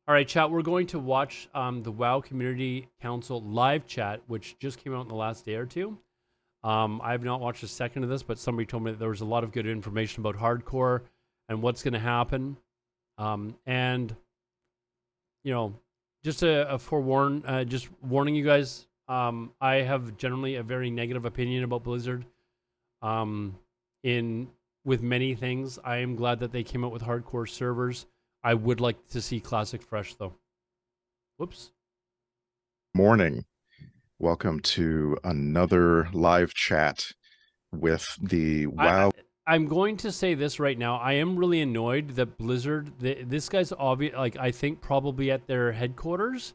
All right, chat. We're going to watch the WoW Community Council live chat, which just came out in the last day or two. I have not watched a second of this, but somebody told me that there was a lot of good information about hardcore and what's going to happen. And you know, just a forewarn, just warning you guys. I have generally a very negative opinion about Blizzard. In with many things, I am glad that they came out with hardcore servers. I would like to see Classic Fresh though. Whoops. Morning. Welcome to another live chat with the WoW. I'm going to say this right now. I am really annoyed that Blizzard, this guy's obvious, like, I think probably at their headquarters,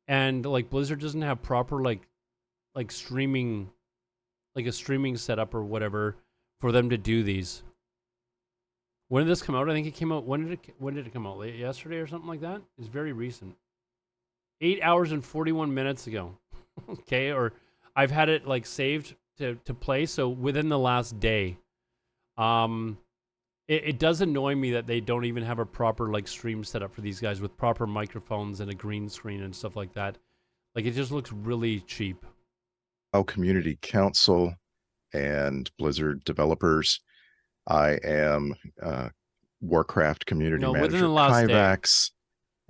and like Blizzard doesn't have proper like streaming, like a streaming setup or whatever for them to do these. When did this come out? I think it came out. When did it come out? Late yesterday or something like that? It's very recent. 8 hours and 41 minutes ago. Okay, or I've had it like saved to play, so within the last day. It does annoy me that they don't even have a proper like stream setup for these guys with proper microphones and a green screen and stuff like that. Like, it just looks really cheap. WoW Community Council and Blizzard developers. I am Warcraft Community Manager Kyvax,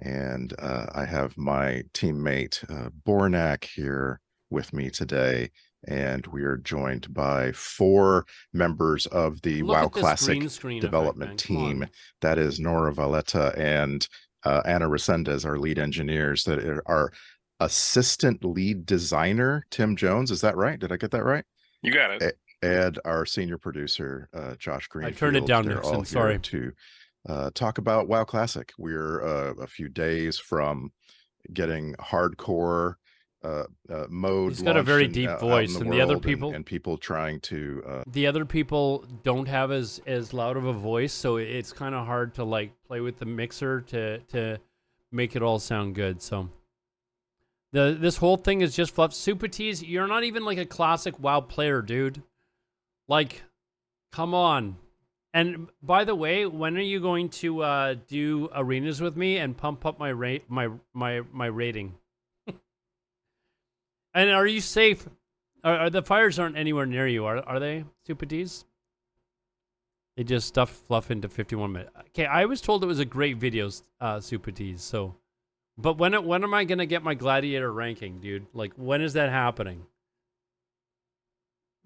and I have my teammate Bornak here with me today. And we are joined by 4 members of the WoW Classic development team. That is Nora Valletta and Anna Resendez, our lead engineers. That are assistant lead designer, Tim Jones. Is that right? Did I get that right? You got it. And our senior producer, Josh Greenfield. I turned it down, Nixon. Sorry. To talk about WoW Classic. We're a few days from getting hardcore mode. He's got a very deep voice, and the other people and people trying to the other people don't have as loud of a voice, so it's kind of hard to like play with the mixer to make it all sound good. So this whole thing is just fluff. Supatees, you're not even like a classic WoW player, dude. Like, come on. And by the way, when are you going to do arenas with me and pump up my rating? And are you safe? Are the fires aren't anywhere near you? Are they, Supatees? They just stuffed fluff into 51 minutes. Okay, I was told it was a great video, Supatees. So, but when am I gonna get my gladiator ranking, dude? Like, when is that happening?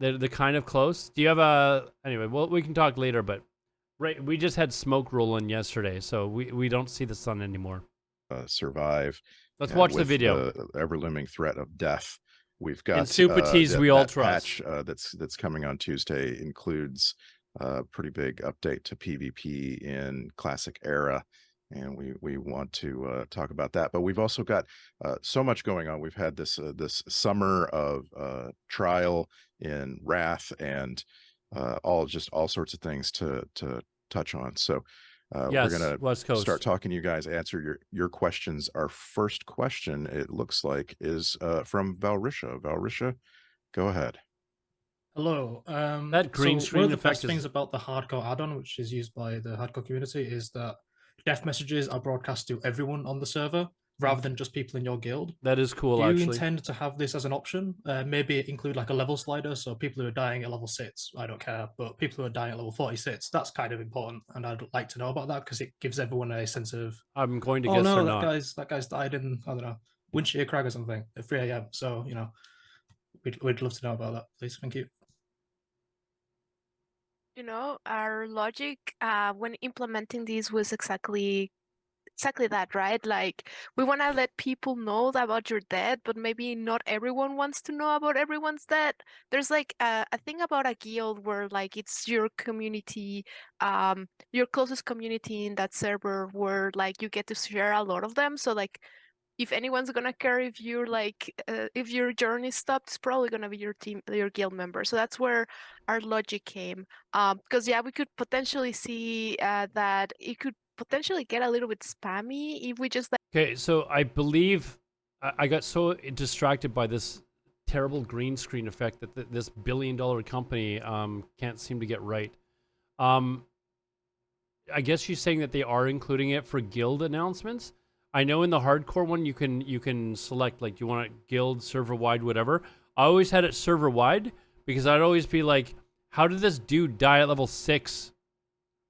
They're kind of close. Do you have a anyway? Well, we can talk later. But right, we just had smoke rolling yesterday, so we don't see the sun anymore. Survive. Let's watch the video. The ever-looming threat of death. We've got and Supatees we all trust. Patch, that's coming on Tuesday includes a pretty big update to PvP in Classic Era, and we want to talk about that. But we've also got so much going on. We've had this summer of trial in Wrath and all sorts of things to touch on. So. Yes, we're going to start talking to you guys, answer your questions. Our first question, it looks like, is from Valrisha. Valrisha, go ahead. Hello. That green screen one of the effect best things about the hardcore add-on, which is used by the hardcore community, is that death messages are broadcast to everyone on the server rather than just people in your guild. That is cool. Do you intend to have this as an option? Maybe include like a level slider, so people who are dying at level 6, I don't care, but people who are dying at level 46, that's kind of important, and I'd like to know about that because it gives everyone a sense of, I'm going to oh guess no, or not. that guy's died in, I don't know, Windshear Crag or something at 3 a.m. So, you know, we'd love to know about that, please. Thank you. You know, our logic when implementing these was exactly that, right? Like, we want to let people know about your death, but maybe not everyone wants to know about everyone's death. There's like a thing about a guild where like it's your community, your closest community in that server, where like you get to share a lot of them. So like, if anyone's gonna care if you're like if your journey stopped, it's probably gonna be your guild member. So that's where our logic came. Because yeah, we could potentially see that it could potentially get a little bit spammy if we just like. Okay, so I believe I got so distracted by this terrible green screen effect that this billion-dollar company can't seem to get right. I guess she's saying that they are including it for guild announcements. I know in the hardcore one you can select like, do you want it guild, server wide, whatever. I always had it server wide because I'd always be like, how did this dude die at level 6,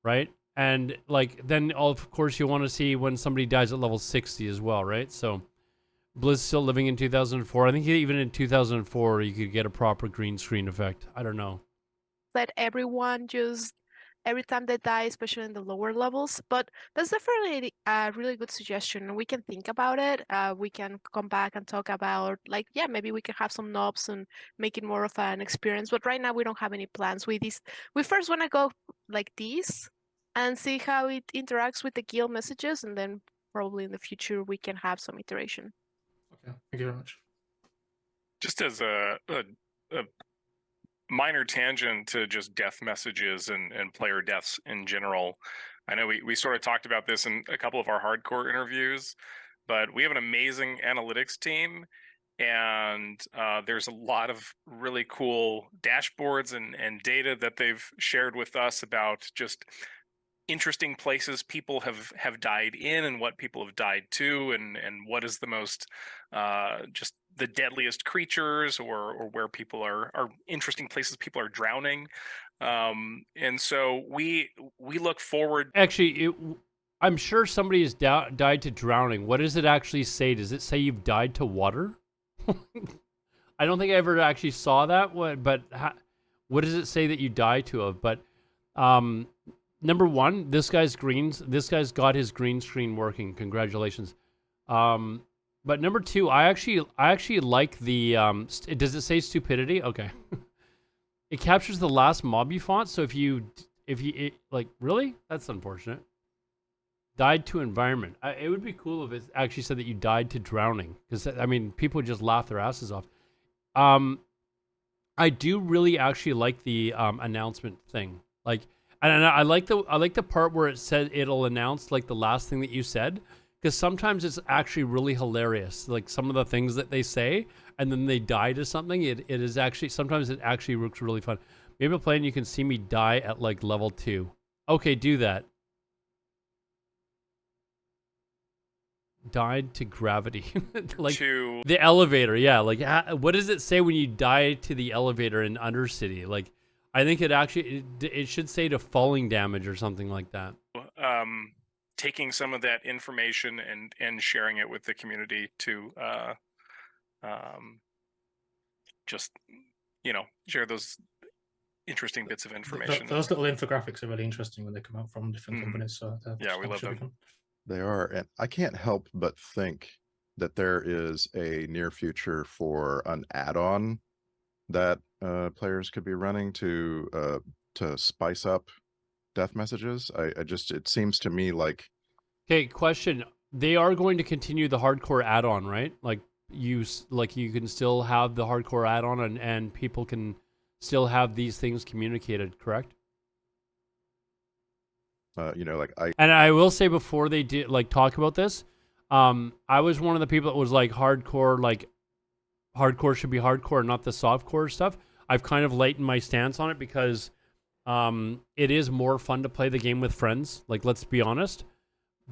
right? And like then of course you want to see when somebody dies at level 60 as well, right? So Blizz still living in 2004. I think even in 2004 you could get a proper green screen effect. I don't know. Let everyone just every time they die, especially in the lower levels. But that's definitely a really good suggestion. We can think about it. We can come back and talk about like, yeah, maybe we can have some knobs and make it more of an experience. But right now we don't have any plans with this. We first want to go like this and see how it interacts with the guild messages, and then probably in the future we can have some iteration. Okay, thank you very much. Just as a minor tangent to just death messages and player deaths in general. I know we sort of talked about this in a couple of our hardcore interviews, but we have an amazing analytics team, and there's a lot of really cool dashboards and data that they've shared with us about just interesting places people have died in and what people have died to, and what is the most just the deadliest creatures or where people are interesting places people are drowning, and so we look forward. Actually, I'm sure somebody has died to drowning. What does it actually say? Does it say you've died to water? I don't think I ever actually saw that one, but what does it say that you die to of? But number one, this guy's got his green screen working. Congratulations. But number two, I actually like the does it say stupidity? Okay. It captures the last mob you fought, so if you like, really? That's unfortunate. Died to environment. It would be cool if it actually said that you died to drowning, because I mean, people would just laugh their asses off. I do really actually like the announcement thing. Like, and I like the part where it said it'll announce like the last thing that you said, because sometimes it's actually really hilarious. Like some of the things that they say, and then they die to something. It is actually, sometimes it actually looks really fun. Maybe playing, you can see me die at like level 2. Okay, do that. Died to gravity. Like to the elevator, yeah. Like what does it say when you die to the elevator in Undercity? Like I think it actually it should say to falling damage or something like that. Taking some of that information and sharing it with the community to just, you know, share those interesting bits of information. Those little infographics are really interesting when they come out from different companies. So yeah, we love them. They are, and I can't help but think that there is a near future for an add-on that players could be running to spice up death messages. It seems to me like. Okay, question. They are going to continue the hardcore add-on, right? Like you can still have the hardcore add-on and people can still have these things communicated, correct? You know, and I will say before they did like talk about this, I was one of the people that was like hardcore should be hardcore, not the softcore stuff. I've kind of lightened my stance on it because it is more fun to play the game with friends. Like, let's be honest.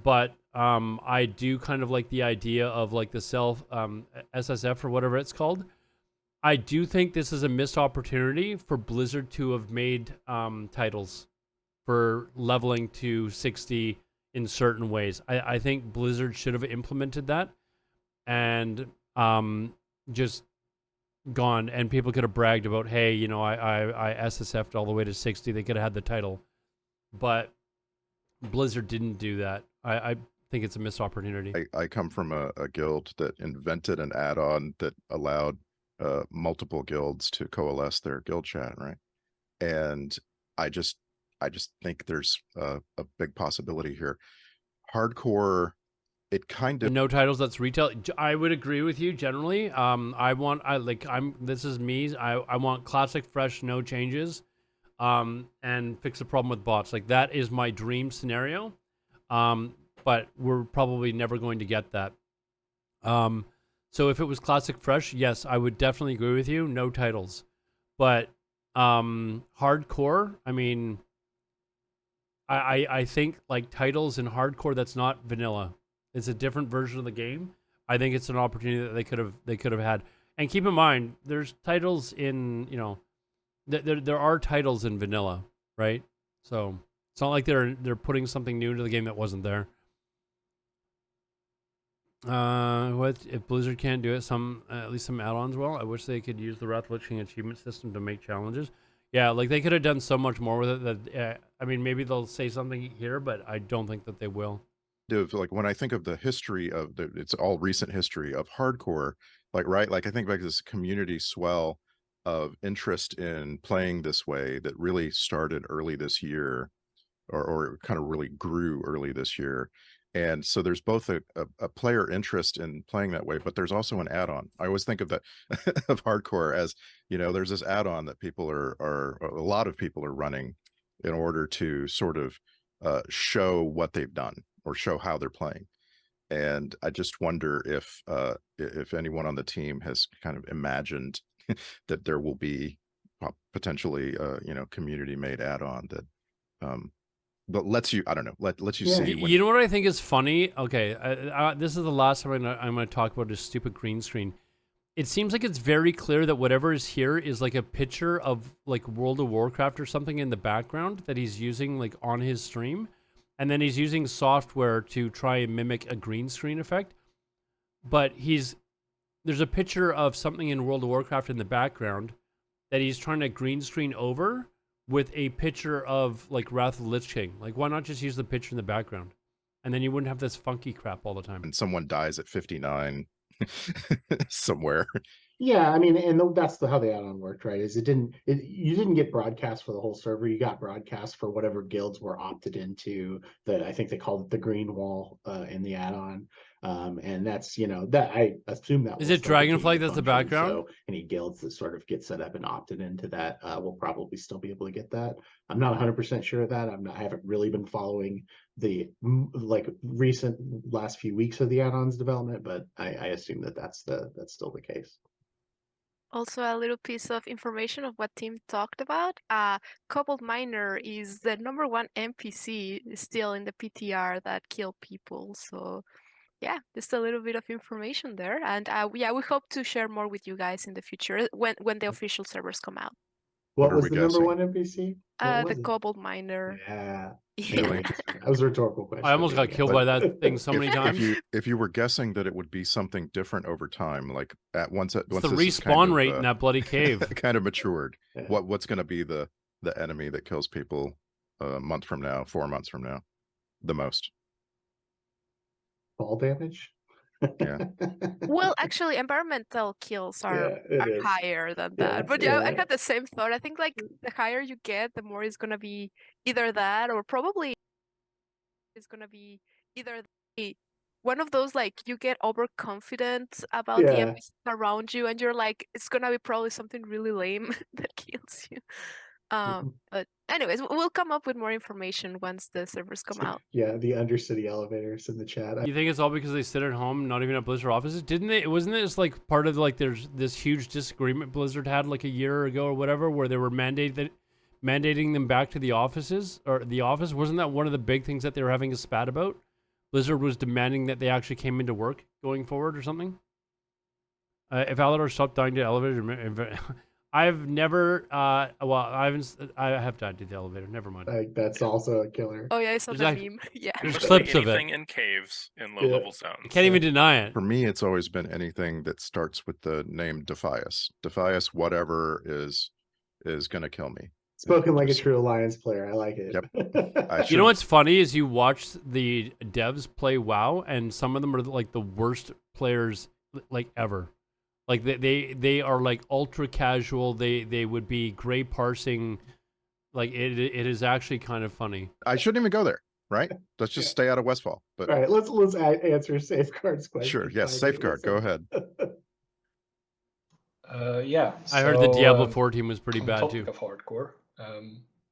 But I do kind of like the idea of like the self SSF or whatever it's called. I do think this is a missed opportunity for Blizzard to have made titles for leveling to 60 in certain ways. I think Blizzard should have implemented that and just gone, and people could have bragged about, hey, you know, I SSF'd all the way to 60. They could have had the title. But Blizzard didn't do that. I think it's a missed opportunity. I come from a guild that invented an add-on that allowed multiple guilds to coalesce their guild chat, right? And I just think there's a big possibility here. Hardcore, it kind of no titles. That's retail. I would agree with you generally. This is me. I want classic, fresh, no changes, and fix the problem with bots. Like that is my dream scenario. But we're probably never going to get that. So if it was classic, fresh, yes, I would definitely agree with you. No titles, but hardcore. I mean. I think like titles in hardcore, that's not vanilla. It's a different version of the game. I think it's an opportunity that they could have had. And keep in mind, there's titles in, you know, there are titles in vanilla, right? So it's not like they're putting something new into the game that wasn't there. What if Blizzard can't do it? At least some add-ons will. I wish they could use the Wrath of the Lich King achievement system to make challenges. Yeah, like they could have done so much more with it. That I mean, maybe they'll say something here, but I don't think that they will. Like when I think of the history of it's all recent history of hardcore, like right, like I think like this community swell of interest in playing this way that really started early this year, or kind of really grew early this year. And so there's both a player interest in playing that way, but there's also an add-on. I always think of that of hardcore as, you know, there's this add-on that people are a lot of people are running in order to sort of show what they've done or show how they're playing. And I just wonder if anyone on the team has kind of imagined that there will be potentially you know, community made add-on that but lets you, I don't know, lets you see. You know what I think is funny? Okay, this is the last time I'm going to talk about this stupid green screen. It seems like it's very clear that whatever is here is like a picture of like World of Warcraft or something in the background that he's using like on his stream. And then he's using software to try and mimic a green screen effect. But there's a picture of something in World of Warcraft in the background that he's trying to green screen over with a picture of like Wrath of the Lich King. Like, why not just use the picture in the background? And then you wouldn't have this funky crap all the time. And someone dies at 59 somewhere. Yeah, I mean, and that's how the add-on worked, right? Is you didn't get broadcast for the whole server. You got broadcast for whatever guilds were opted into. That I think they called it the green wall in the add-on. And that's, you know, that I assume that is it Dragonflight that's the background? So any guilds that sort of get set up and opted into that will probably still be able to get that. I'm not 100% sure of that. I haven't really been following the like recent last few weeks of the add-ons development, but I assume that's still the case. Also, a little piece of information of what Tim talked about. Cobalt Miner is the #1 NPC still in the PTR that kill people. So, yeah, just a little bit of information there. And yeah, we hope to share more with you guys in the future when the official servers come out. What was the #1 NPC? The Cobalt Miner. Yeah. Really? That was a rhetorical question. I almost got killed by that thing so many times. If you were guessing that it would be something different over time, like once the respawn rate in that bloody cave kind of matured, yeah. What's going to be the enemy that kills people a month from now, 4 months from now, the most? Fall damage. Yeah. Well, actually, environmental kills are higher than that. But yeah, I had the same thought. I think like the higher you get, the more it's gonna be either that or probably it's gonna be either one of those like you get overconfident about the enemies around you, and you're like, it's gonna be probably something really lame that kills you. But anyways, we'll come up with more information once the servers come out. Yeah, the Undercity elevators in the chat. You think it's all because they sit at home, not even at Blizzard offices? Didn't they? Wasn't it just like part of like there's this huge disagreement Blizzard had like a year ago or whatever, where they were mandating them back to the offices or the office? Wasn't that one of the big things that they were having a spat about? Blizzard was demanding that they actually came into work going forward or something. If Aladar stopped dying to elevators. I've never, I have died to the elevator. Never mind. That's also a killer. Oh yeah, I saw that meme. Yeah. There's clips of it. Anything in caves in low-level zones. You can't even deny it. For me, it's always been anything that starts with the name Defias. Defias, whatever is going to kill me. Spoken like a true Alliance player. I like it. Yep. You know what's funny is you watch the devs play WoW, and some of them are like the worst players like ever. Like they are like ultra casual. They would be gray parsing. Like it is actually kind of funny. I shouldn't even go there, right? Let's just stay out of Westfall. But all right, let's answer Safeguard's question. Sure. Yes, Safeguard. Go ahead. Yeah. I heard the Diablo 4 team was pretty bad too. Of hardcore.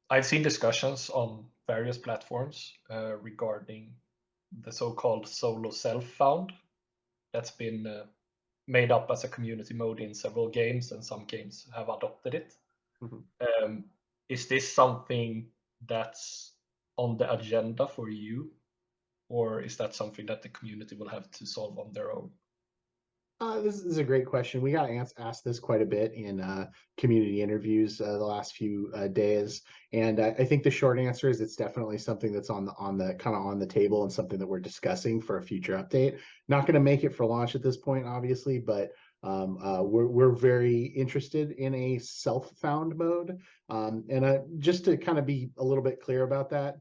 I've seen discussions on various platforms regarding the so-called solo self-found that's been made up as a community mode in several games, and some games have adopted it. Mm-hmm. Is this something that's on the agenda for you or is that something that the community will have to solve on their own? This is a great question. We got asked this quite a bit in community interviews the last few days, and I think the short answer is it's definitely something that's on the kind of on the table and something that we're discussing for a future update. Not going to make it for launch at this point, obviously, but we're very interested in a self-found mode. And just to kind of be a little bit clear about that,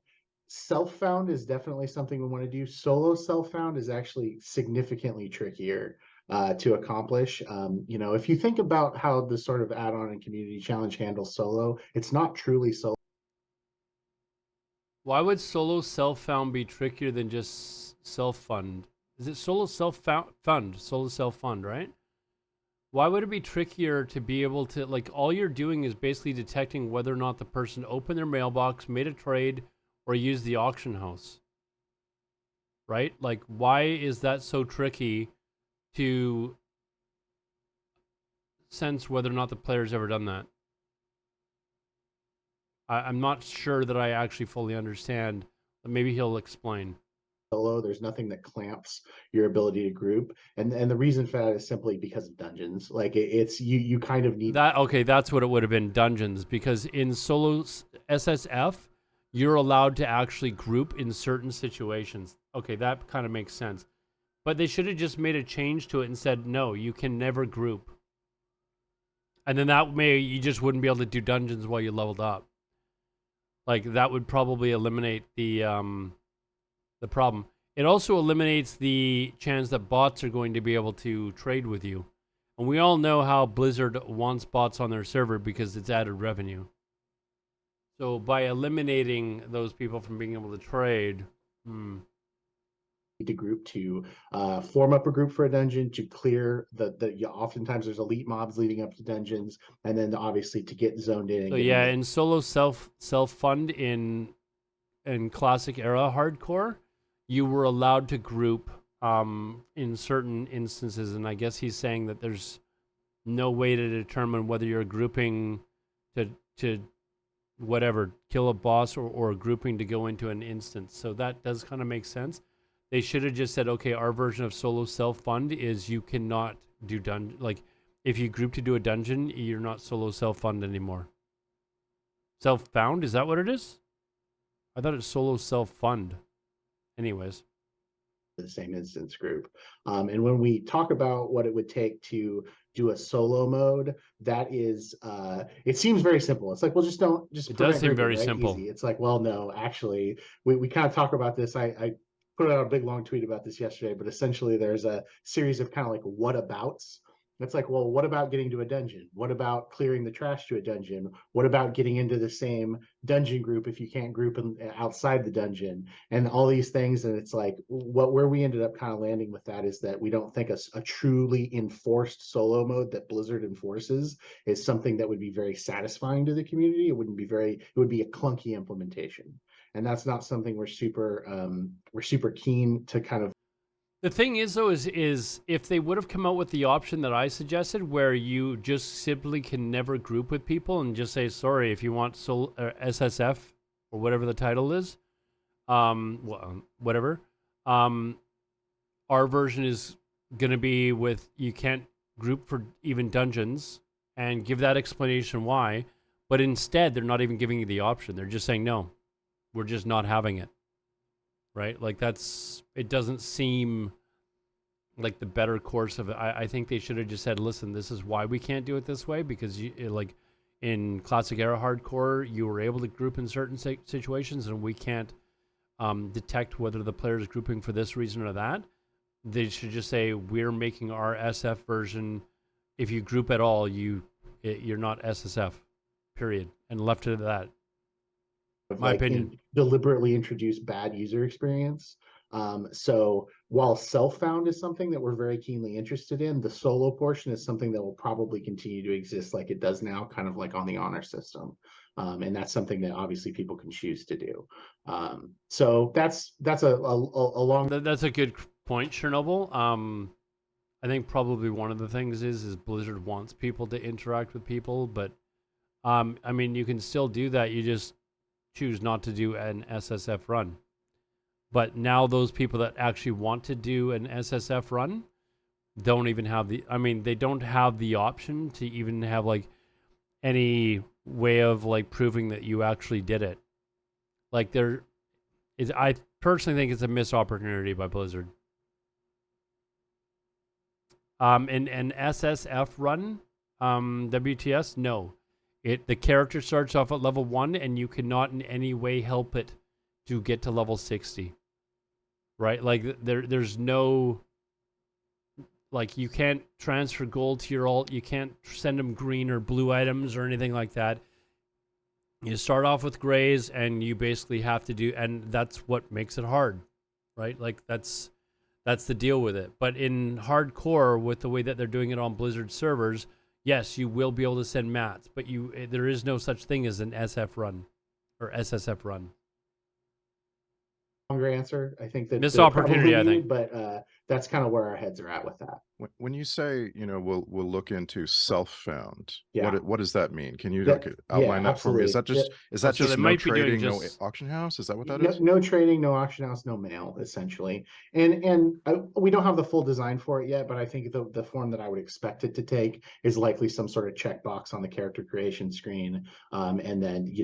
self-found is definitely something we want to do. Solo self-found is actually significantly trickier to accomplish. If you think about how the sort of add-on and community challenge handles solo, it's not truly solo. Why would solo self-found be trickier than just self-fund? Is it solo self-fund? Solo self-fund, right? Why would it be trickier to be able to, like, all you're doing is basically detecting whether or not the person opened their mailbox, made a trade, or used the auction house, right? Like, why is that so tricky to sense whether or not the player's ever done that? I'm not sure that I actually fully understand, but maybe he'll explain. Solo, there's nothing that clamps your ability to group, and the reason for that is simply because of dungeons. Like it's you kind of need that. Okay, that's what it would have been, dungeons, because in solo SSF you're allowed to actually group in certain situations. Okay, that kind of makes sense. But they should have just made a change to it and said, no, you can never group. And then that way you just wouldn't be able to do dungeons while you leveled up. Like, that would probably eliminate the problem. It also eliminates the chance that bots are going to be able to trade with you. And we all know how Blizzard wants bots on their server because it's added revenue. So by eliminating those people from being able to trade, to group to form up a group for a dungeon, to clear oftentimes there's elite mobs leading up to dungeons, and then obviously to get zoned in. So yeah, in solo self-fund in classic era hardcore, you were allowed to group in certain instances, and I guess he's saying that there's no way to determine whether you're grouping to whatever, kill a boss, or grouping to go into an instance. So that does kind of make sense. They should have just said, okay, our version of solo self-fund is you cannot do dungeon. Like, if you group to do a dungeon, you're not solo self-fund anymore. Self-found, is that what it is? I thought it's solo self-fund. Anyways. The same instance group. And when we talk about what it would take to do a solo mode, that is, it seems very simple. It's like, well, it does seem very simple. Easy. It's like, well, no, actually, we kind of talk about this. I put out a big long tweet about this yesterday, but essentially there's a series of kind of like whatabouts. It's like, well, what about getting to a dungeon? What about clearing the trash to a dungeon? What about getting into the same dungeon group if you can't group outside the dungeon? And all these things. And it's like, where we ended up kind of landing with that is that we don't think a truly enforced solo mode that Blizzard enforces is something that would be very satisfying to the community. It would be a clunky implementation. And that's not something we're super keen to kind of. The thing is, though, is if they would have come out with the option that I suggested, where you just simply can never group with people and just say, sorry, if you want SSF or whatever the title is, whatever, our version is going to be with you can't group for even dungeons, and give that explanation why. But instead, they're not even giving you the option. They're just saying, no, we're just not having it. Right? Like, it doesn't seem like the better course of it. I think they should have just said, listen, this is why we can't do it this way, because like in classic era hardcore, you were able to group in certain situations, and we can't detect whether the player is grouping for this reason or that. They should just say, we're making our SF version, if you group at all, you're not SSF, period, and left it at that. My opinion. Deliberately introduce bad user experience. So while self-found is something that we're very keenly interested in, the solo portion is something that will probably continue to exist like it does now, kind of like on the honor system. And that's something that obviously people can choose to do. So that's a long. That's a good point, Chernobyl. I think probably one of the things is Blizzard wants people to interact with people, but I mean, you can still do that. You just choose not to do an SSF run. But now those people that actually want to do an SSF run don't even have they don't have the option to even have like any way of like proving that you actually did it. Like I personally think it's a missed opportunity by Blizzard. An SSF run, WTS, no. The character starts off at level 1 and you cannot in any way help it to get to level 60. Right? Like there's no, like you can't transfer gold to your alt, you can't send them green or blue items or anything like that. You start off with grays and you basically have to do, and that's what makes it hard, right? Like that's the deal with it. But in hardcore, with the way that they're doing it on Blizzard servers, yes, you will be able to send mats, but there is no such thing as an SF run or SSF run. Longer answer. I think that missed opportunity. I think, but that's kind of where our heads are at with that. When you say, we'll look into self-found, Yeah. what does that mean? Can you outline that for me? Is that just no trading, no auction house? Is that what that is? No trading, no auction house, no mail, essentially. And we don't have the full design for it yet, but I think the form that I would expect it to take is likely some sort of checkbox on the character creation screen. And then,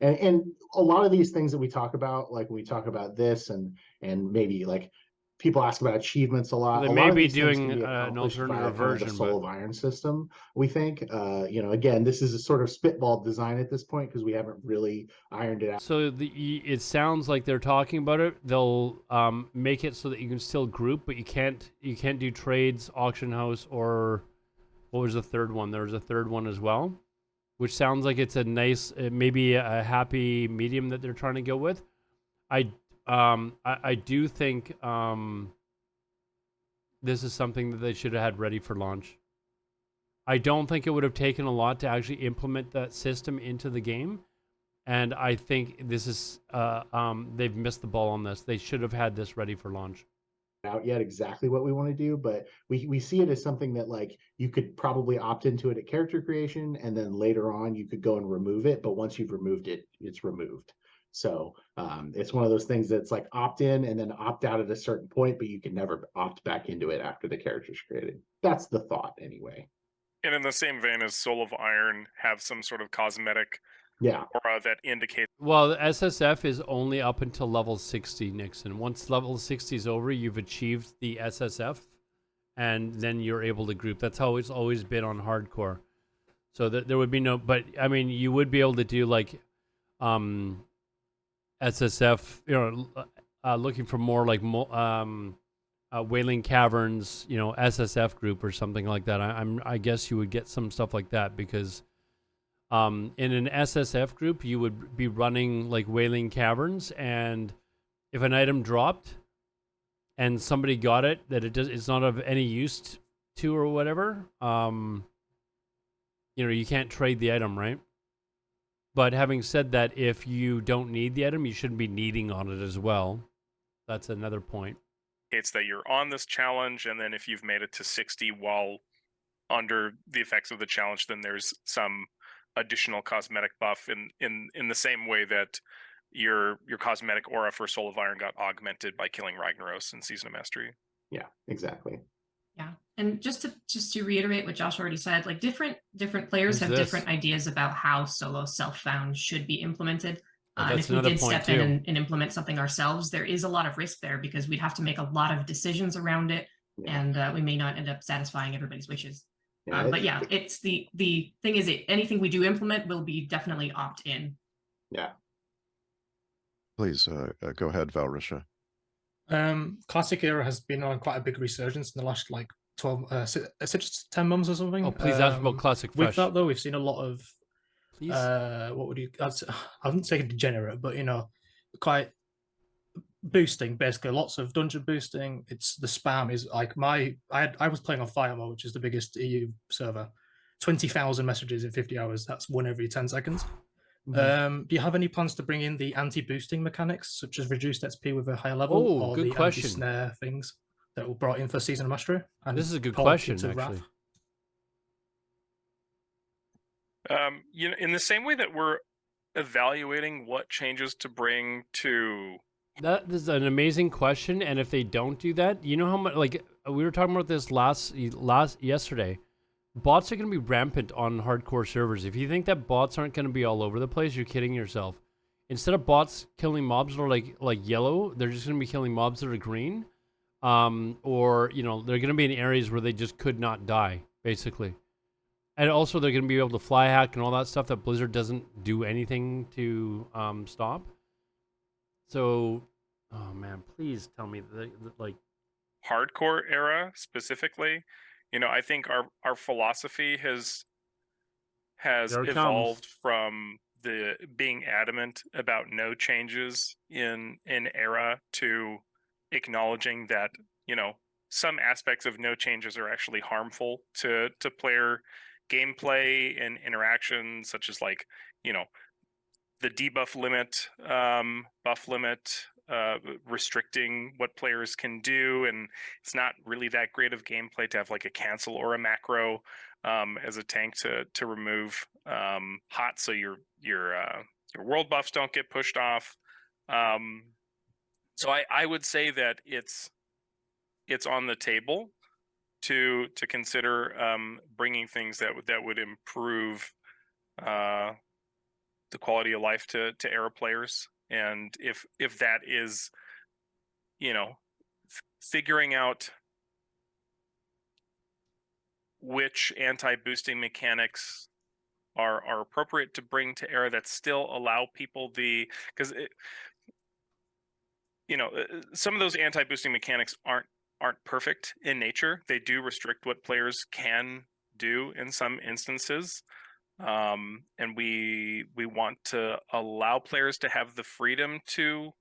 and a lot of these things that we talk about, like we talk about this and maybe like people ask about achievements a lot. They may be doing an alternative version, the Soul of Iron system. We think, again, this is a sort of spitball design at this point because we haven't really ironed it out. So it sounds like they're talking about it. They'll make it so that you can still group, but you can't do trades, auction house, or what was the third one? There was a third one as well, which sounds like it's a nice, maybe a happy medium that they're trying to go with. I do think this is something that they should have had ready for launch. I don't think it would have taken a lot to actually implement that system into the game, and I think this is they've missed the ball on this. They should have had this ready for launch. Out yet exactly what we want to do, but we see it as something that like you could probably opt into it at character creation, and then later on you could go and remove it. But once you've removed it, it's removed. So it's one of those things that's like opt in and then opt out at a certain point, but you can never opt back into it after the character's created. That's the thought anyway. And in the same vein as Soul of Iron, have some sort of cosmetic aura that indicates. Well, the SSF is only up until level 60, Nixon. Once level 60 is over, you've achieved the SSF, and then you're able to group. That's how it's always been on hardcore. So that there would be no, but I mean, you would be able to do like SSF, looking for more like Wailing Caverns, SSF group or something like that. I guess you would get some stuff like that because in an SSF group you would be running like Wailing Caverns, and if an item dropped and somebody got it that it's not of any use to or whatever, you can't trade the item, right? But having said that, if you don't need the item, you shouldn't be needing on it as well. That's another point. It's that you're on this challenge, and then if you've made it to 60 while under the effects of the challenge, then there's some additional cosmetic buff in the same way that your cosmetic aura for Soul of Iron got augmented by killing Ragnaros in Season of Mastery. Yeah, exactly. Yeah, and just to reiterate what Josh already said, like different players have different ideas about how solo self-found should be implemented. And if we did step in and implement something ourselves, there is a lot of risk there because we'd have to make a lot of decisions around it, and we may not end up satisfying everybody's wishes. But yeah, it's the thing is, anything we do implement will be definitely opt-in. Yeah. Please go ahead, Valrisha. Classic era has been on quite a big resurgence in the last like 10 months or something. Oh, please ask about Classic Fresh. With that though, we've seen a lot of what would you? I wouldn't say degenerate, but quite boosting. Basically, lots of dungeon boosting. It's the spam is like I was playing on Firemo, which is the biggest EU server. 20,000 messages in 50 hours. That's one every 10 seconds. Do you have any plans to bring in the anti-boosting mechanics, such as reduced XP with a higher level, or good the anti-snare things that were brought in for Season of Mastery? And this is a good question, actually. In the same way that we're evaluating what changes to bring to That is an amazing question, and if they don't do that, you know how much, like, we were talking about this yesterday. Bots are going to be rampant on hardcore servers. If you think that bots aren't going to be all over the place, you're kidding yourself. Instead of bots killing mobs that are like yellow, they're just going to be killing mobs that are green. Or, you know, they're going to be in areas where they just could not die, basically. And also, they're going to be able to fly hack and all that stuff that Blizzard doesn't do anything to stop. So, oh man, please tell me that, like, hardcore era specifically. You know, I think our philosophy has evolved from the being adamant about no changes in era to acknowledging that, you know, some aspects of no changes are actually harmful to player gameplay and interactions, such as, like, you know, the debuff limit, buff limit, restricting what players can do, and it's not really that great of gameplay to have like a cancel or a macro as a tank to remove hot, so your world buffs don't get pushed off. So I would say that it's on the table to consider bringing things that would improve the quality of life to era players. And if that is, you know, figuring out which anti-boosting mechanics are appropriate to bring to era that still allow people because you know, some of those anti-boosting mechanics aren't perfect in nature. They do restrict what players can do in some instances. And we want to allow players to have the freedom to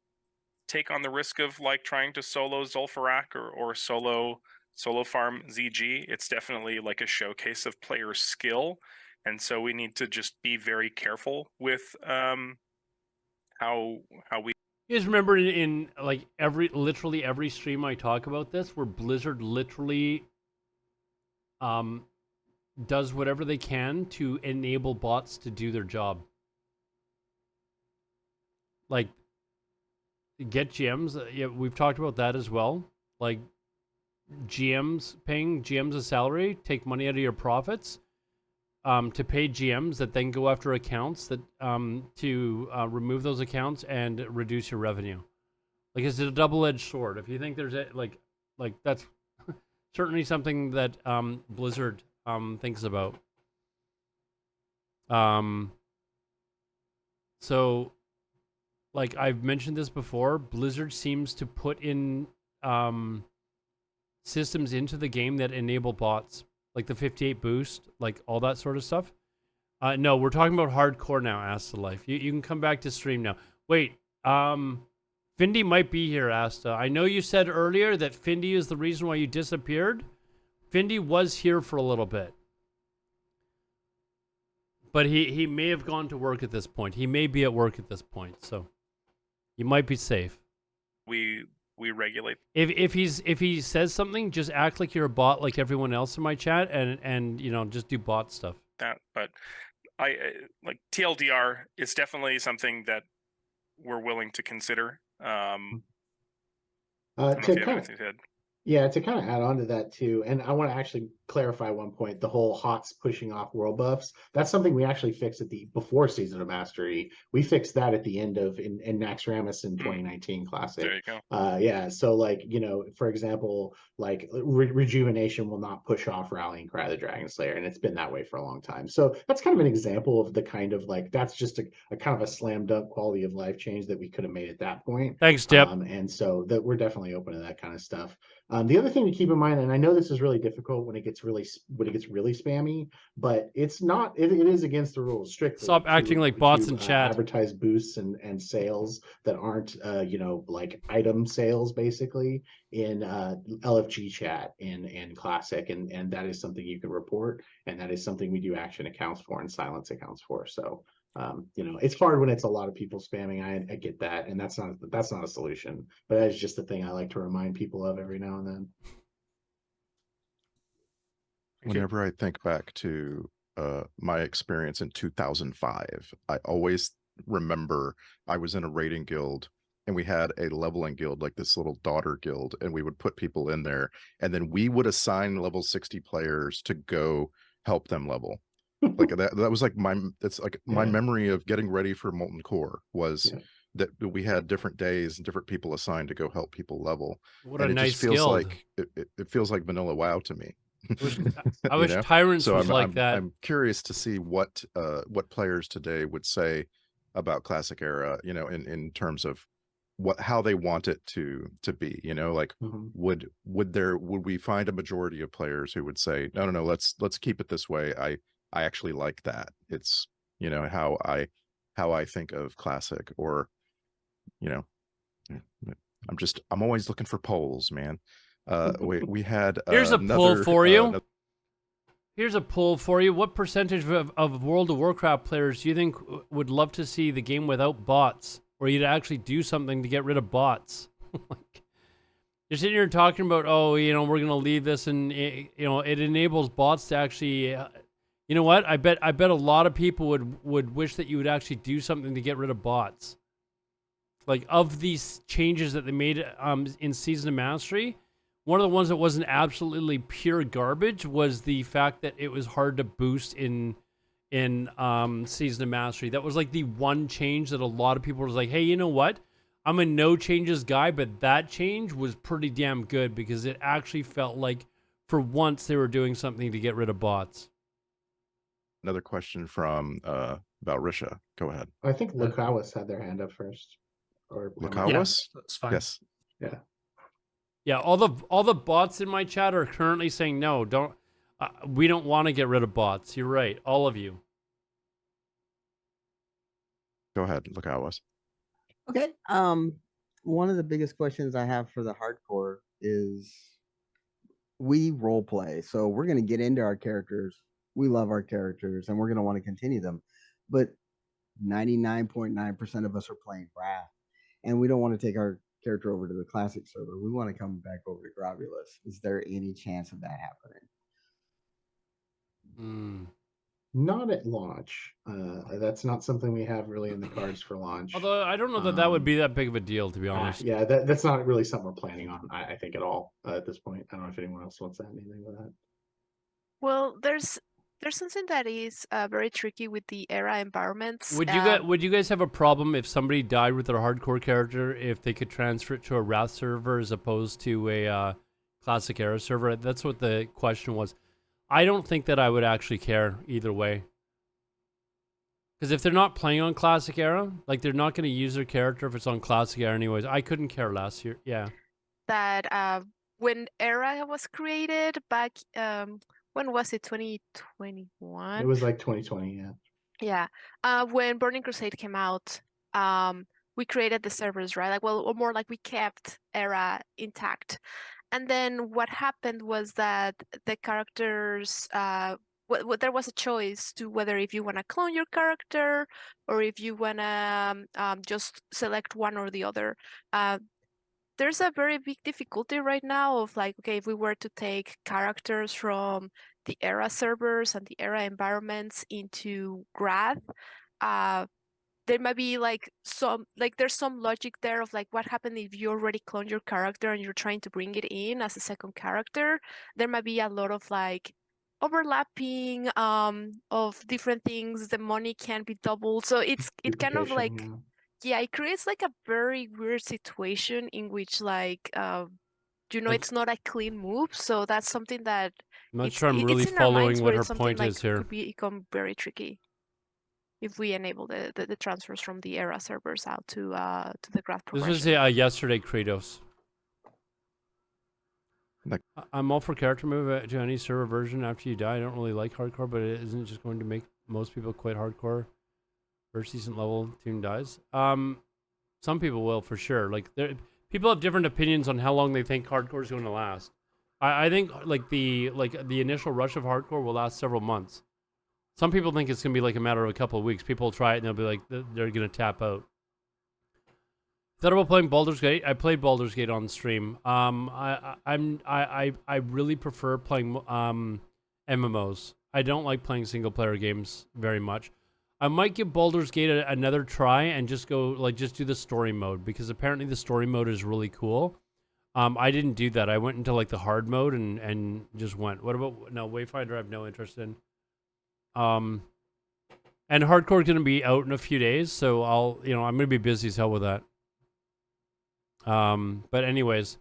take on the risk of, like, trying to solo Zul'Farrak or solo farm ZG. It's definitely like a showcase of player skill, and so we need to just be very careful with how we. You guys remember in like literally every stream I talk about this, where Blizzard literally does whatever they can to enable bots to do their job. Like, get GMs. Yeah, we've talked about that as well. Like, GMs, paying GMs a salary, take money out of your profits to pay GMs that then go after accounts that to remove those accounts and reduce your revenue. Like, it's a double-edged sword. If you think there's like that's certainly something that Blizzard thinks about. So, like I've mentioned this before, Blizzard seems to put in systems into the game that enable bots, like the 58 boost, like all that sort of stuff. No, we're talking about hardcore now, Asta Life. You can come back to stream now. Wait, Findy might be here, Asta. I know you said earlier that Findy is the reason why you disappeared. Findy was here for a little bit. But he may have gone to work at this point. He may be at work at this point, so you might be safe. We regulate. If he says something, just act like you're a bot like everyone else in my chat, and you know, just do bot stuff. But I like TLDR. It's definitely something that we're willing to consider. To kind of add on to that too, and I want to actually clarify one point, the whole HOTS pushing off world buffs. That's something we actually fixed before Season of Mastery. We fixed that at the end of in Naxxramas in 2019 Classic. There you go. Yeah, so like, you know, for example, like Rejuvenation will not push off Rallying Cry the Dragon Slayer, and it's been that way for a long time. So that's kind of an example of the kind of, like, that's just a kind of a slam dunk quality of life change that we could have made at that point. Thanks, Dip. And so that we're definitely open to that kind of stuff. The other thing to keep in mind, and I know this is really difficult when it gets really spammy, but it's not. It is against the rules strictly. Stop acting like bots in chat. Advertise boosts and sales that aren't, you know, like item sales basically in LFG chat and Classic, and that is something you can report, and that is something we do action accounts for and silence accounts for. So. You know, it's hard when it's a lot of people spamming. I get that, and that's not a solution. But that's just the thing I like to remind people of every now and then. Whenever I think back to my experience in 2005, I always remember I was in a raiding guild and we had a leveling guild, like this little daughter guild, and we would put people in there, and then we would assign level 60 players to go help them level. Like that was like my memory of getting ready for Molten Core was that we had different days and different people assigned to go help people level. What a nice skill. Like it feels like vanilla WoW to me. I wish Tyrants was like that. I'm curious to see what players today would say about Classic Era, in terms of how they want it to be, like would we find a majority of players who would say no, let's keep it this way. I actually like that. It's how I think of Classic, or I'm always looking for polls, man. We had here's a poll for you. Here's a poll for you. What percentage of World of Warcraft players do you think would love to see the game without bots, or you'd actually do something to get rid of bots? You're sitting here talking about, we're gonna leave this, and it enables bots to actually. You know what? I bet a lot of people would wish that you would actually do something to get rid of bots. Like, of these changes that they made in Season of Mastery, one of the ones that wasn't absolutely pure garbage was the fact that it was hard to boost in Season of Mastery. That was like the one change that a lot of people was like, hey, you know what? I'm a no changes guy, but that change was pretty damn good because it actually felt like for once they were doing something to get rid of bots. Another question from Valrisha. Go ahead. I think Lucawas had their hand up first. Or Lucawas? That's fine. Yes. Yeah. Yeah, all the bots in my chat are currently saying no. We don't want to get rid of bots. You're right, all of you. Go ahead, Lucawas. Okay. One of the biggest questions I have for the hardcore is we role play, so we're going to get into our characters. We love our characters, and we're going to want to continue them. But 99.9% of us are playing Wrath, and we don't want to take our character over to the Classic server. We want to come back over to Grovulus. Is there any chance of that happening? Not at launch. That's not something we have really in the cards for launch. Although I don't know that would be that big of a deal, to be honest. Yeah, that's not really something we're planning on, I think, at all at this point. I don't know if anyone else wants to add anything with that. Well, there's something that is very tricky with the era environments. Would you guys have a problem if somebody died with their hardcore character if they could transfer it to a Wrath server as opposed to a Classic Era server? That's what the question was. I don't think that I would actually care either way. Because if they're not playing on Classic Era, like they're not going to use their character if it's on Classic Era anyways. I couldn't care less here. Yeah. That when Era was created back, when was it? 2021? It was like 2020, yeah. Yeah. When Burning Crusade came out, we created the servers, right? Or more like we kept Era intact. And then what happened was that the characters, there was a choice to whether if you want to clone your character or if you want to just select one or the other. There's a very big difficulty right now of like, okay, if we were to take characters from the Era servers and the Era environments into Wrath, there might be there's some logic there of like what happened if you already cloned your character and you're trying to bring it in as a second character. There might be a lot of like overlapping of different things. The money can be doubled, so it kind of like it creates like a very weird situation in which like it's not a clean move. So that's something that I'm not sure I'm really following what her point is here. Could become very tricky if we enable the transfers from the Era servers out to the Wrath progression. This was yesterday, Kratos. I'm all for character move to any server version after you die. I don't really like hardcore, but it isn't just going to make most people quit hardcore. First decent level tune dies. Some people will for sure. Like people have different opinions on how long they think hardcore is going to last. I think like the initial rush of hardcore will last several months. Some people think it's gonna be like a matter of a couple of weeks. People will try it and they'll be like they're gonna tap out. Thought about playing Baldur's Gate. I played Baldur's Gate on stream. I really prefer playing MMOs. I don't like playing single player games very much. I might give Baldur's Gate another try and just do the story mode, because apparently the story mode is really cool. I didn't do that. I went into like the hard mode and just went. What about no Wayfinder? I have no interest in. And hardcore is going to be out in a few days, so I'm going to be busy as hell with that. But anyways,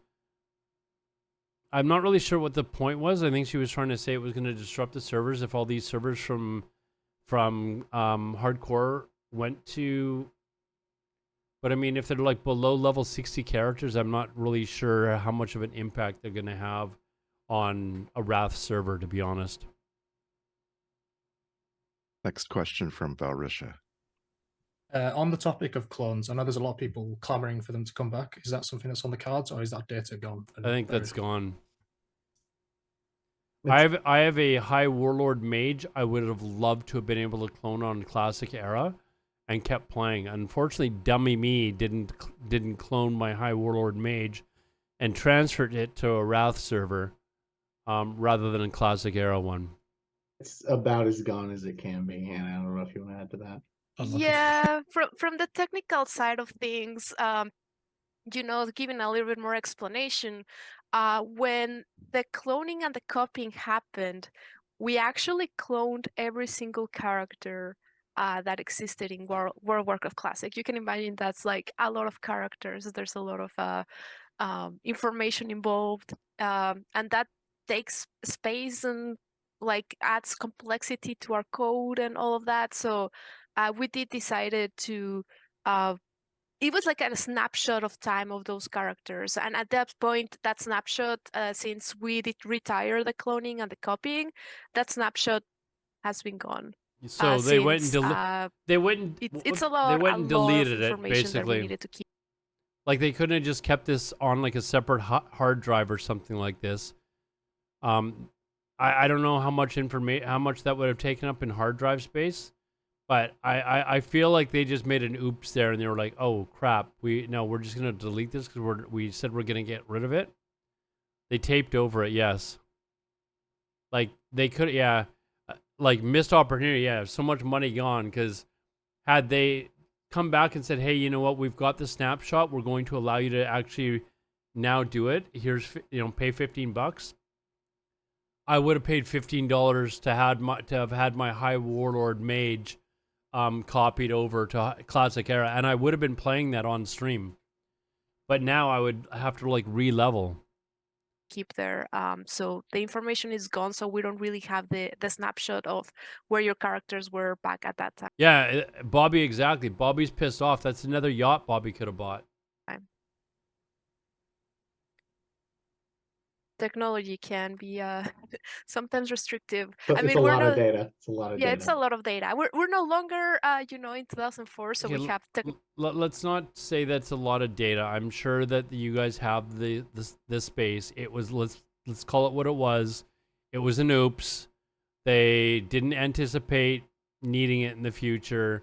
I'm not really sure what the point was. I think she was trying to say it was going to disrupt the servers if all these servers from hardcore went to. But I mean, if they're like below level 60 characters, I'm not really sure how much of an impact they're going to have on a Wrath server, to be honest. Next question from Valrisha. On the topic of clones, I know there's a lot of people clamoring for them to come back. Is that something that's on the cards, or is that data gone? I think that's gone. I have a High Warlord mage I would have loved to have been able to clone on Classic Era and kept playing. Unfortunately, dummy me didn't clone my High Warlord mage and transferred it to a Wrath server rather than a Classic Era one. It's about as gone as it can be, Hannah. I don't know if you want to add to that. Yeah, from the technical side of things, giving a little bit more explanation, when the cloning and the copying happened, we actually cloned every single character that existed in World of Warcraft Classic. You can imagine that's like a lot of characters. There's a lot of information involved, and that takes space and like adds complexity to our code and all of that. So we decided to. It was like a snapshot of time of those characters, and at that point, that snapshot, since we did retire the cloning and the copying, that snapshot has been gone. So they went and it's a lot. They went and deleted it basically. We needed to keep. Like they couldn't have just kept this on like a separate hard drive or something like this. I don't know how much that would have taken up in hard drive space, but I feel like they just made an oops there, and they were like, oh crap, we're just gonna delete this because we said we're gonna get rid of it. They taped over it, yes. Like they could, yeah. Like missed opportunity, yeah. So much money gone, because had they come back and said, hey, you know what, we've got the snapshot, we're going to allow you to actually now do it. Here's, pay $15. I would have paid $15 to have had my High Warlord mage copied over to Classic Era, and I would have been playing that on stream. But now I would have to like re-level. Keep there, so the information is gone, so we don't really have the snapshot of where your characters were back at that time. Yeah, Bobby, exactly. Bobby's pissed off. That's another yacht Bobby could have bought. Technology can be sometimes restrictive. But it's a lot of data. It's a lot of data. Yeah, it's a lot of data. We're no longer in 2004, so we have let's not say that's a lot of data. I'm sure that you guys have the space. It was let's call it what it was. It was an oops. They didn't anticipate needing it in the future,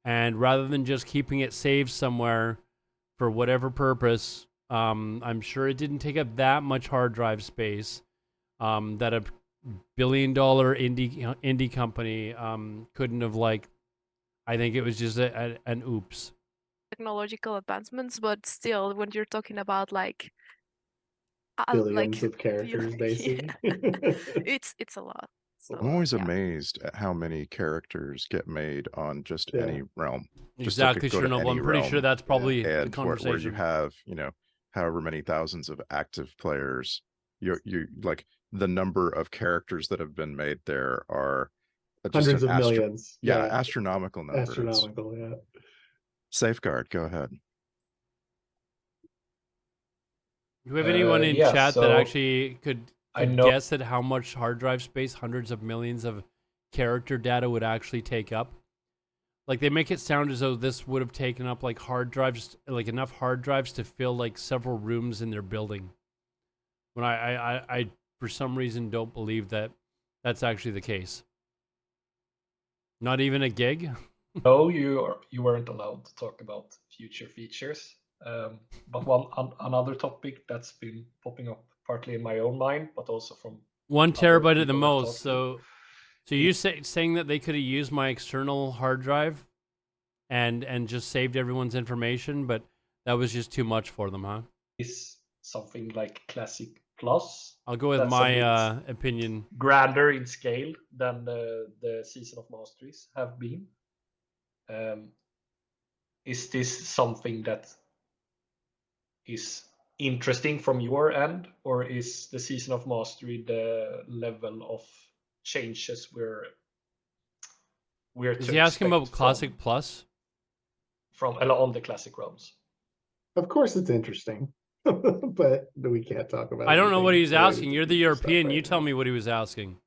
and rather than just keeping it saved somewhere for whatever purpose, I'm sure it didn't take up that much hard drive space that a $1 billion indie company couldn't have, like, I think it was just an oops. Technological advancements, but still, when you're talking about like billions of characters, basically, it's a lot. So, I'm always amazed at how many characters get made on just any realm. Exactly, Chernobyl. I'm pretty sure that's probably the conversation. Where you have, however many thousands of active players, you like the number of characters that have been made there are hundreds of millions. Yeah, astronomical numbers. Astronomical, yeah. Safeguard, go ahead. Do we have anyone in chat that actually could guess at how much hard drive space hundreds of millions of character data would actually take up? Like, they make it sound as though this would have taken up like hard drives, like enough hard drives to fill like several rooms in their building. When I for some reason don't believe that that's actually the case. Not even a gig? No, you weren't allowed to talk about future features. But another topic that's been popping up partly in my own mind, but also from 1 terabyte at the most. So So you saying that they could have used my external hard drive and just saved everyone's information, but that was just too much for them, huh? Is something like Classic Plus. I'll go with my opinion. Grander in scale than the Season of Masteries have been. Is this something that is interesting from your end, or is the Season of Mastery the level of changes we're is he asking about Classic Plus? From on the Classic realms. Of course it's interesting, but we can't talk about it. I don't know what he's asking. You're the European. You tell me what he was asking.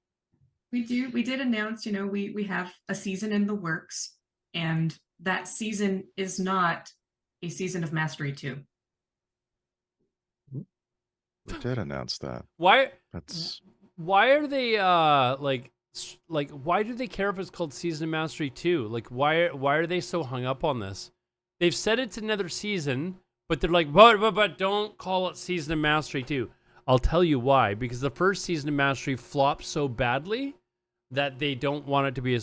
We did announce, we have a season in the works, and that season is not a Season of Mastery 2. We did announce that. Why are they like why do they care if it's called Season of Mastery 2? Like why are they so hung up on this? They've said it's another season, but they're like, but don't call it Season of Mastery 2. I'll tell you why. Because the first Season of Mastery flopped so badly that they don't want it to be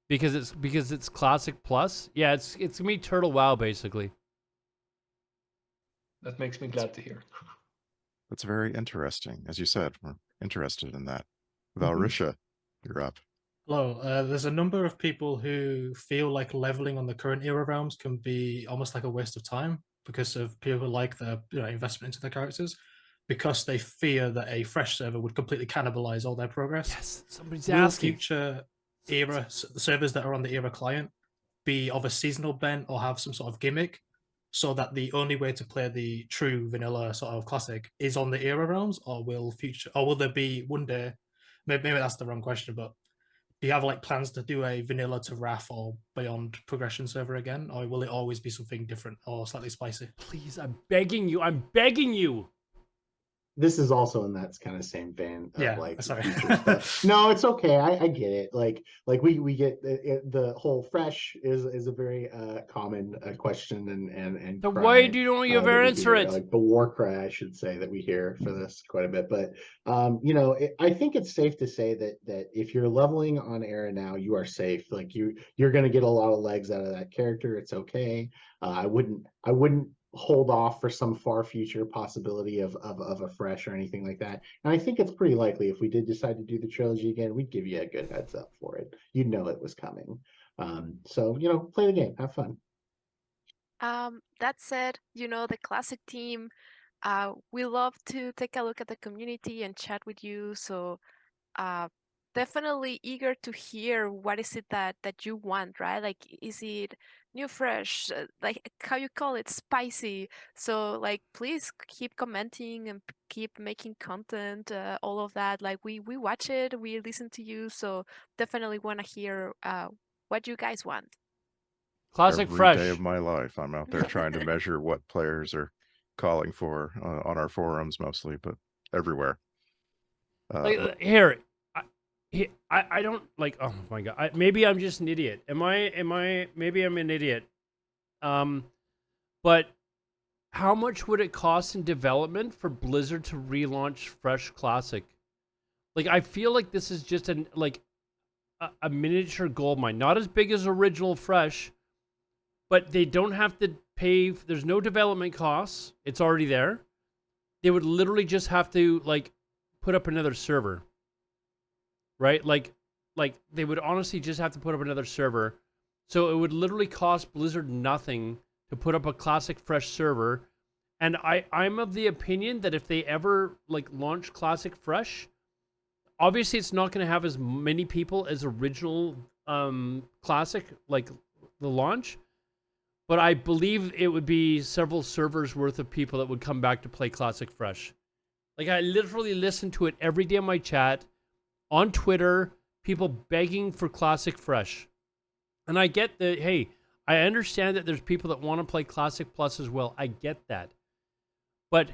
because it's Classic Plus. Yeah, it's gonna be Turtle WoW basically. That makes me glad to hear. That's very interesting. As you said, we're interested in that. Valrisha, you're up. Hello. There's a number of people who feel like leveling on the current era realms can be almost like a waste of time because of people who like the investment into their characters, because they fear that a fresh server would completely cannibalize all their progress. Yes, somebody's asking. Future era servers that are on the era client be of a seasonal bent or have some sort of gimmick, so that the only way to play the true vanilla sort of classic is on the era realms, or will there be one day? Maybe that's the wrong question, but do you have like plans to do a vanilla to Wrath or beyond progression server again, or will it always be something different or slightly spicy? Please, I'm begging you. I'm begging you. This is also in that kind of same vein of like sorry. No, it's okay. I get it. Like we get the whole fresh is a very common question and so why do you ever answer it? Like the war cry, I should say, that we hear for this quite a bit. But I think it's safe to say that if you're leveling on Era now, you are safe. Like you're going to get a lot of legs out of that character. It's okay. I wouldn't hold off for some far future possibility of a fresh or anything like that. And I think it's pretty likely if we did decide to do the trilogy again, we'd give you a good heads up for it. You'd know it was coming. So play the game, have fun. That said, the classic team, we love to take a look at the community and chat with you. So definitely eager to hear what is it that you want, right? Like, is it new, fresh, like how you call it, spicy? So like, please keep commenting and keep making content, all of that. Like we watch it, we listen to you, so definitely want to hear what you guys want. Classic Every fresh. Day of my life, I'm out there trying to measure what players are calling for on our forums mostly, but everywhere. I don't like. Oh my god! Maybe I'm just an idiot. Am I? Maybe I'm an idiot. But how much would it cost in development for Blizzard to relaunch Fresh Classic? Like, I feel like this is just a miniature goldmine, not as big as original Fresh, but they don't have to pay. There's no development costs. It's already there. They would literally just have to put up another server. Right? Like they would honestly just have to put up another server. So it would literally cost Blizzard nothing to put up a Classic Fresh server. And I'm of the opinion that if they ever launch Classic Fresh, obviously it's not going to have as many people as original Classic, like the launch. But I believe it would be several servers worth of people that would come back to play Classic Fresh. Like, I literally listen to it every day in my chat. On Twitter, people begging for Classic Fresh. And I get that, hey, I understand that there's people that want to play Classic Plus as well. I get that. But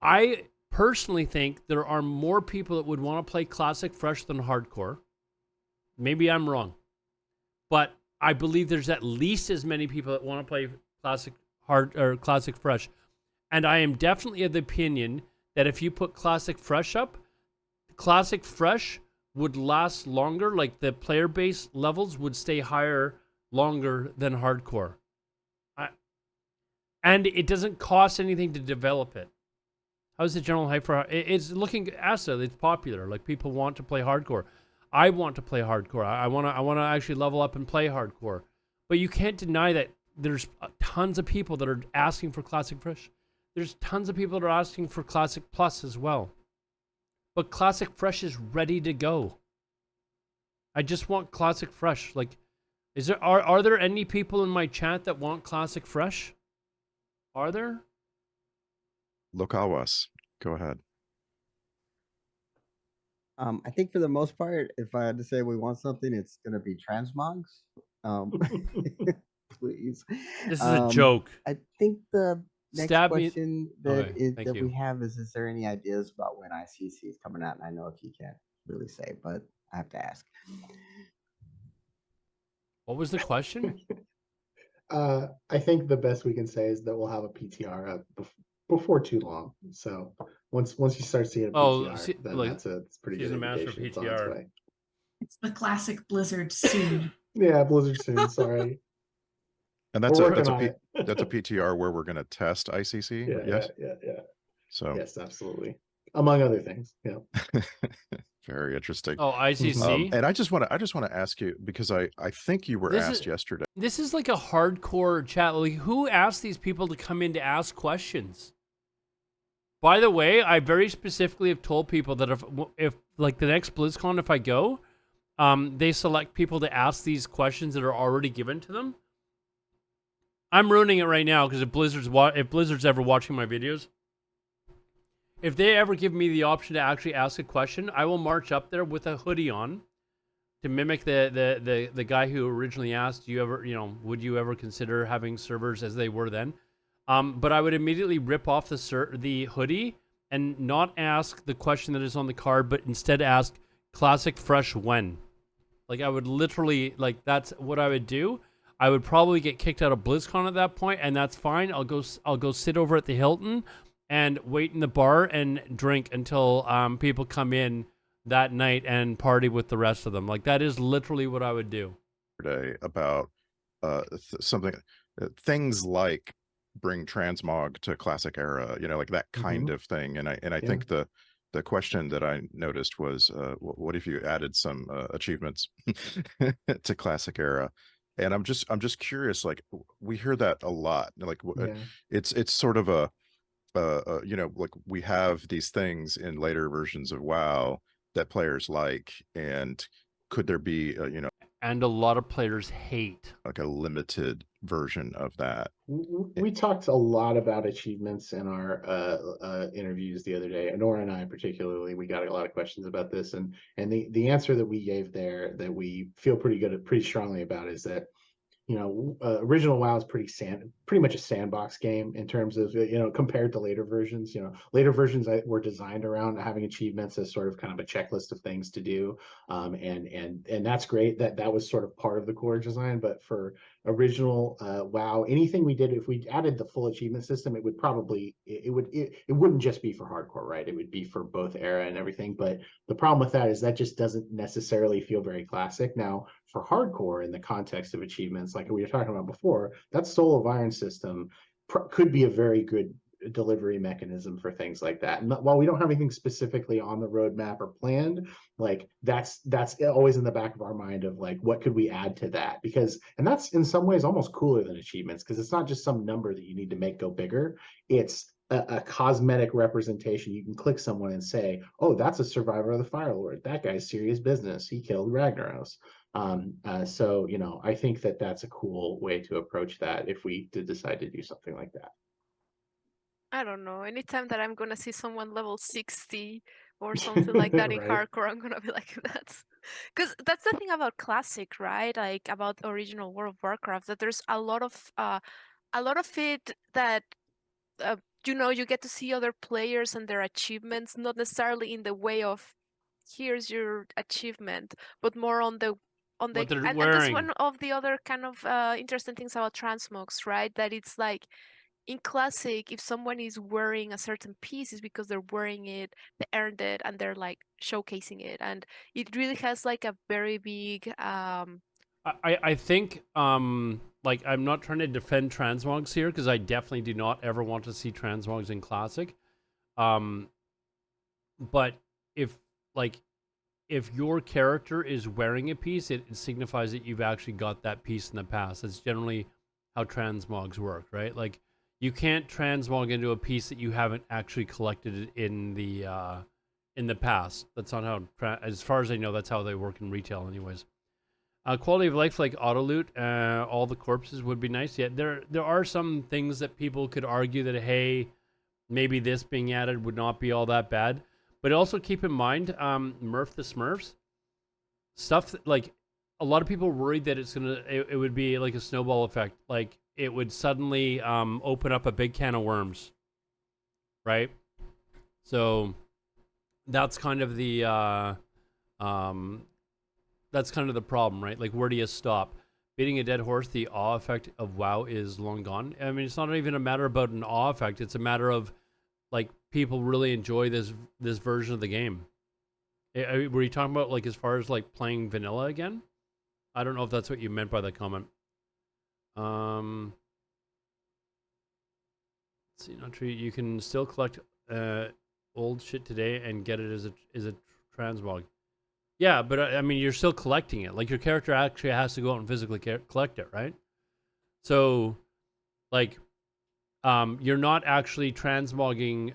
I personally think there are more people that would want to play Classic Fresh than Hardcore. Maybe I'm wrong. But I believe there's at least as many people that want to play Classic Fresh. And I am definitely of the opinion that if you put Classic Fresh up, Classic Fresh would last longer, like the player base levels would stay higher longer than hardcore. And it doesn't cost anything to develop it. How's the general hype for it's looking acid, it's popular. Like people want to play hardcore. I want to play hardcore. I want to actually level up and play hardcore. But you can't deny that there's tons of people that are asking for Classic Fresh. There's tons of people that are asking for Classic Plus as well. But Classic Fresh is ready to go. I just want Classic Fresh. Like, are there any people in my chat that want Classic Fresh? Are there? Lokawas, go ahead. I think for the most part, if I had to say we want something, it's going to be transmogs. Please. This is a joke. I think the next question that you. we have is there any ideas about when ICC is coming out? And I know if you can't really say, but I have to ask. What was the question? I think the best we can say is that we'll have a PTR up before too long. So once you start seeing a PTR, then it's pretty good. She's a master of PTR. It's the classic Blizzard soon. Yeah, Blizzard soon. Sorry. And that's a PTR where we're going to test ICC. Yeah, yes. Yeah. So yes, absolutely. Among other things. Yeah. Very interesting. Oh, ICC. And I just want to ask you, because I think you were asked yesterday. This is like a hardcore chat. Like, who asked these people to come in to ask questions? By the way, I very specifically have told people that if like the next BlizzCon, if I go, they select people to ask these questions that are already given to them. I'm ruining it right now because if Blizzard's ever watching my videos, if they ever give me the option to actually ask a question, I will march up there with a hoodie on to mimic the guy who originally asked, would you ever consider having servers as they were then? But I would immediately rip off the hoodie and not ask the question that is on the card, but instead ask Classic Fresh when. Like I would literally, like that's what I would do. I would probably get kicked out of BlizzCon at that point, and that's fine. I'll go sit over at the Hilton and wait in the bar and drink until people come in that night and party with the rest of them. Like that is literally what I would do. Today about things like bring transmog to Classic Era, like that kind of thing. And I think the question that I noticed was, what if you added some achievements to Classic Era? And I'm just curious, like we hear that a lot. Like it's sort of a like we have these things in later versions of WoW that players like, and could there be and a lot of players hate like a limited version of that? We talked a lot about achievements in our interviews the other day. Nora and I particularly, we got a lot of questions about this, and the answer that we gave there that we feel pretty strongly about is that original WoW is pretty much a sandbox game in terms of compared to later versions. Later versions were designed around having achievements as sort of kind of a checklist of things to do, and that's great. That was sort of part of the core design. But for original WoW, anything we did, if we added the full achievement system, it would probably it wouldn't just be for hardcore, right? It would be for both era and everything. But the problem with that is that just doesn't necessarily feel very classic. Now, for hardcore in the context of achievements, like we were talking about before, that Soul of Iron system could be a very good delivery mechanism for things like that. And while we don't have anything specifically on the roadmap or planned, like that's always in the back of our mind of like, what could we add to that? And that's in some ways almost cooler than achievements, because it's not just some number that you need to make go bigger. It's a cosmetic representation. You can click someone and say, oh, that's a survivor of the Fire Lord. That guy's serious business. He killed Ragnaros. So I think that's a cool way to approach that if we did decide to do something like that. I don't know. Anytime that I'm gonna see someone level 60 or something like that in hardcore, I'm gonna be like, because that's the thing about classic, right? Like about original World of Warcraft, that there's a lot of it that you get to see other players and their achievements, not necessarily in the way of here's your achievement, but more on the and that's one of the other kind of interesting things about transmogs, right? That it's like in Classic, if someone is wearing a certain piece, it's because they're wearing it, they earned it, and they're like showcasing it, and it really has like a very big. I think like I'm not trying to defend transmogs here because I definitely do not ever want to see transmogs in Classic. But if your character is wearing a piece, it signifies that you've actually got that piece in the past. That's generally how transmogs work, right? Like you can't transmog into a piece that you haven't actually collected in the past. That's not how, as far as I know, that's how they work in retail, anyways. Quality of life, like auto loot, all the corpses would be nice. Yeah, there are some things that people could argue that, hey, maybe this being added would not be all that bad. But also keep in mind, Murph the Smurfs, stuff that, like, a lot of people worried that it would be like a snowball effect. Like, it would suddenly open up a big can of worms, right? So that's kind of the problem, right? Like, where do you stop? Beating a dead horse, the awe effect of WoW is long gone. I mean, it's not even a matter about an awe effect. It's a matter of, like, people really enjoy this version of the game. Were you talking about, like, as far as, like, playing vanilla again? I don't know if that's what you meant by that comment. Let's see, not true. You can still collect old shit today and get it as a transmog. Yeah, but I mean, you're still collecting it. Like, your character actually has to go out and physically collect it, right? So, like, you're not actually transmogging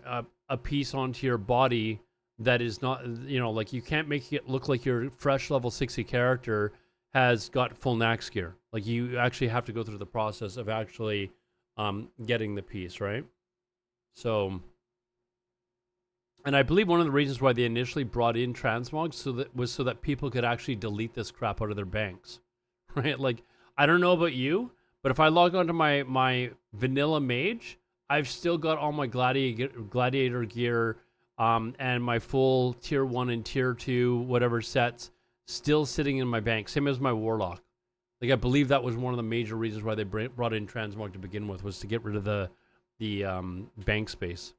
a piece onto your body that is not, you know, like, you can't make it look like your fresh level 60 character has got full Nax gear. Like, you actually have to go through the process of actually getting the piece, right? So, and I believe one of the reasons why they initially brought in transmogs was so that people could actually delete this crap out of their banks, right? Like, I don't know about you, but if I log onto my vanilla mage, I've still got all my gladiator gear and my full tier 1 and tier 2 whatever sets still sitting in my bank. Same as my warlock. Like, I believe that was one of the major reasons why they brought in transmog to begin with, was to get rid of the bank space.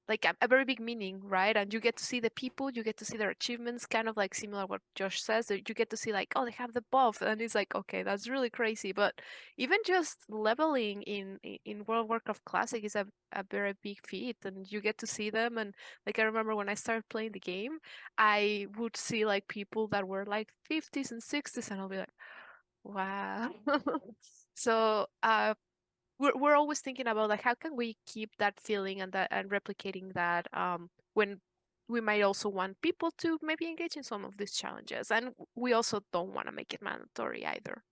Like a very big meaning, right? And you get to see the people, you get to see their achievements, kind of like similar what Josh says. That you get to see, like, oh, they have the buff, and it's like, okay, that's really crazy. But even just leveling in World of Warcraft Classic is a very big feat, and you get to see them. And like, I remember when I started playing the game, I would see like people that were like 50s and 60s, and I'll be like, wow. So we're always thinking about, like, how can we keep that feeling and replicating that when we might also want people to maybe engage in some of these challenges, and we also don't want to make it mandatory either.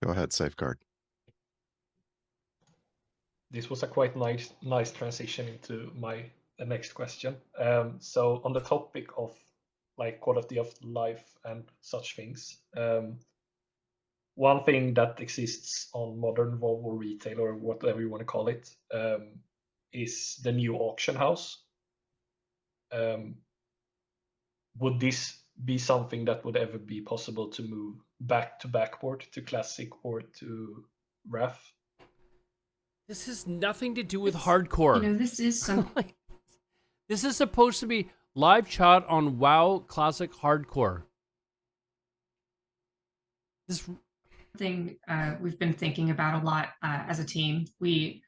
Go ahead, Safeguard. This was a quite nice transition into the next question. So on the topic of, like, quality of life and such things, one thing that exists on modern WoW or retail, or whatever you want to call it, is the new auction house. Would this be something that would ever be possible to move back to backboard, to Classic, or to Wrath? This has nothing to do with hardcore. You know, this is something. This is supposed to be live chat on WoW Classic Hardcore. This thing we've been thinking about a lot as a team. We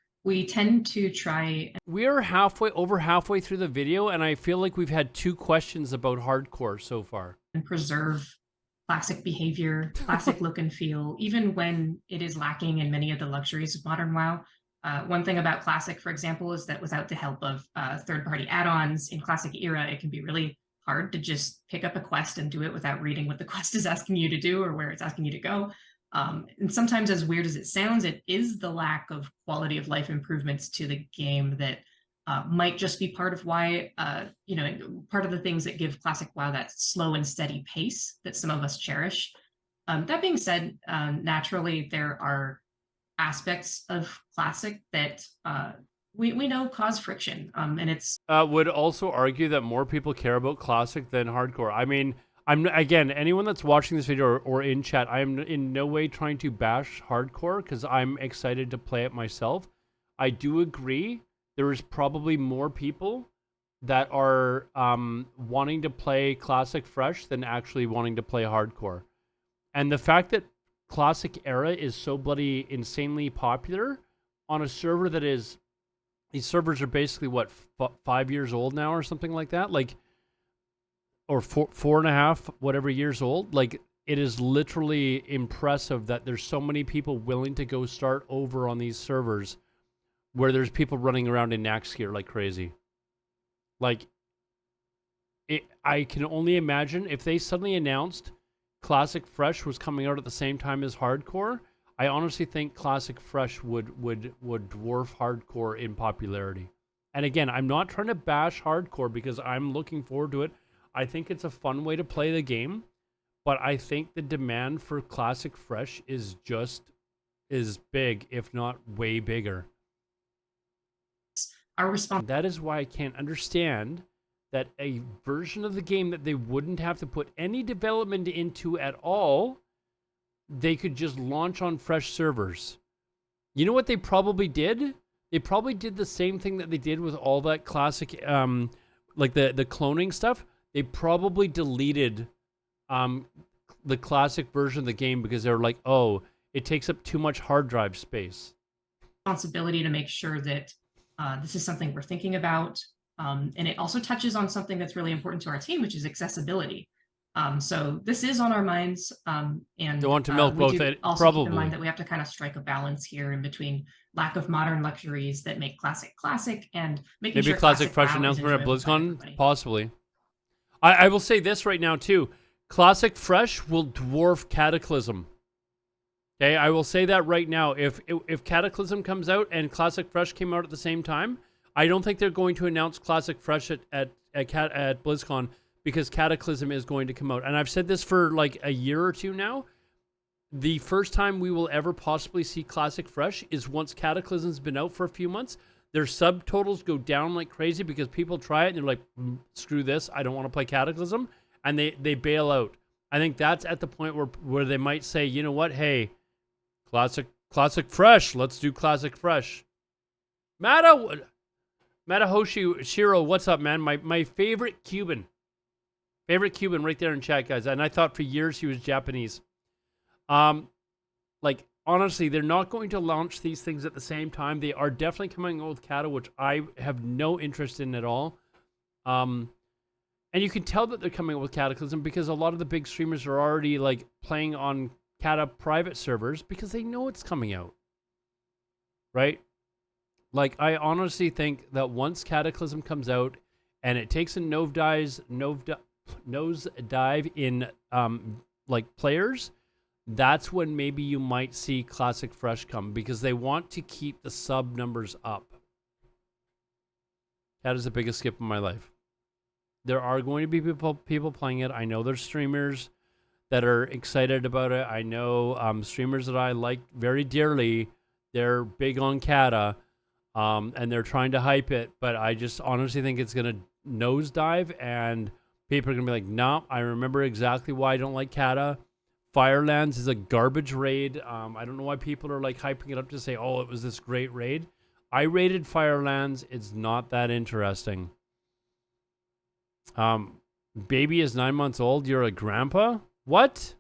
tend to try. We're over halfway through the video, and I feel like we've had 2 questions about hardcore so far. And preserve classic behavior, classic look and feel, even when it is lacking in many of the luxuries of modern WoW. One thing about Classic, for example, is that without the help of third-party add-ons in Classic era, it can be really hard to just pick up a quest and do it without reading what the quest is asking you to do or where it's asking you to go. And sometimes, as weird as it sounds, it is the lack of quality of life improvements to the game that might just be part of why, part of the things that give Classic WoW that slow and steady pace that some of us cherish. That being said, naturally, there are aspects of Classic that we know cause friction, and it's... would also argue that more people care about Classic than hardcore. I mean, again, anyone that's watching this video or in chat, I am in no way trying to bash hardcore because I'm excited to play it myself. I do agree there is probably more people that are wanting to play Classic Fresh than actually wanting to play hardcore. And the fact that Classic Era is so bloody insanely popular on a server that is, these servers are basically what, 5 years old now or something like that, like, or 4.5 whatever years old. Like, it is literally impressive that there's so many people willing to go start over on these servers where there's people running around in Nax gear like crazy. Like, I can only imagine if they suddenly announced Classic Fresh was coming out at the same time as hardcore, I honestly think Classic Fresh would dwarf hardcore in popularity. And again, I'm not trying to bash hardcore because I'm looking forward to it. I think it's a fun way to play the game, but I think the demand for Classic Fresh is big, if not way bigger. Our response. That is why I can't understand that a version of the game that they wouldn't have to put any development into at all, they could just launch on fresh servers. You know what they probably did? They probably did the same thing that they did with all that classic, like the cloning stuff. They probably deleted the classic version of the game because they were like, oh, it takes up too much hard drive space. Responsibility to make sure that this is something we're thinking about. And it also touches on something that's really important to our team, which is accessibility. So this is on our minds. And don't want to milk both. Also probably keep in mind that we have to kind of strike a balance here in between lack of modern luxuries that make classic and making maybe sure classic fresh announcement at BlizzCon, possibly. I will say this right now too: Classic Fresh will dwarf Cataclysm. Okay, I will say that right now. If Cataclysm comes out and Classic Fresh came out at the same time, I don't think they're going to announce Classic Fresh at BlizzCon because Cataclysm is going to come out. And I've said this for like a year or two now. The first time we will ever possibly see Classic Fresh is once Cataclysm's been out for a few months. Their subtotals go down like crazy because people try it and they're like, screw this, I don't want to play Cataclysm. And they bail out. I think that's at the point where they might say, you know what, hey, Classic Fresh, let's do Classic Fresh. Matahoshi Shiro, what's up, man? My favorite Cuban. Favorite Cuban right there in chat, guys. And I thought for years he was Japanese. Like, honestly, they're not going to launch these things at the same time. They are definitely coming out with Kata, which I have no interest in at all. And you can tell that they're coming out with Cataclysm because a lot of the big streamers are already, like, playing on Kata private servers because they know it's coming out. Right? Like, I honestly think that once Cataclysm comes out and it takes a nosedive in, like, players, that's when maybe you might see Classic Fresh come because they want to keep the sub numbers up. That is the biggest skip in my life. There are going to be people playing it. I know there's streamers that are excited about it. I know streamers that I like very dearly. They're big on Kata, and they're trying to hype it. But I just honestly think it's going to nosedive, and people are going to be like, no, I remember exactly why I don't like Kata. Firelands is a garbage raid. I don't know why people are like hyping it up to say, oh, it was this great raid. I raided Firelands. It's not that interesting. Baby is 9 months old. You're a grandpa? What?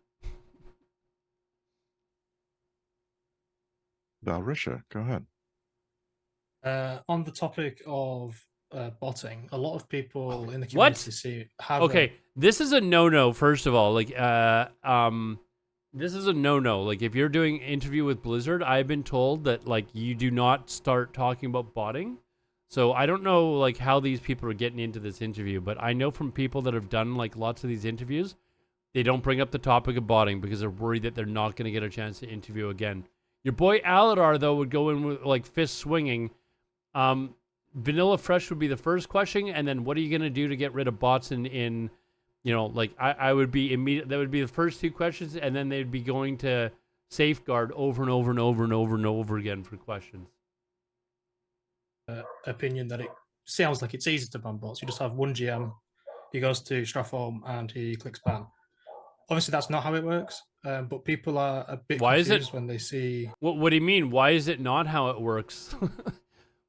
Valrisha, go ahead. On the topic of botting, a lot of people in the community okay, this is a no-no, first of all. Like, this is a no-no. Like, if you're doing interview with Blizzard, I've been told that, like, you do not start talking about botting. So I don't know, like, how these people are getting into this interview, but I know from people that have done, like, lots of these interviews, they don't bring up the topic of botting because they're worried that they're not going to get a chance to interview again. Your boy Aladar, though, would go in with, like, fist swinging. Vanilla Fresh would be the first question, and then what are you going to do to get rid of bots in you know, like, I would be immediate. That would be the first two questions, and then they'd be going to Safeguard over and over and over and over and over again for questions. Opinion that it sounds like it's easy to ban bots. You just have one GM, he goes to Stratform and he clicks ban. obviously that's not how it works. But people are a bit confused when they see. What do you mean? Why is it not how it works?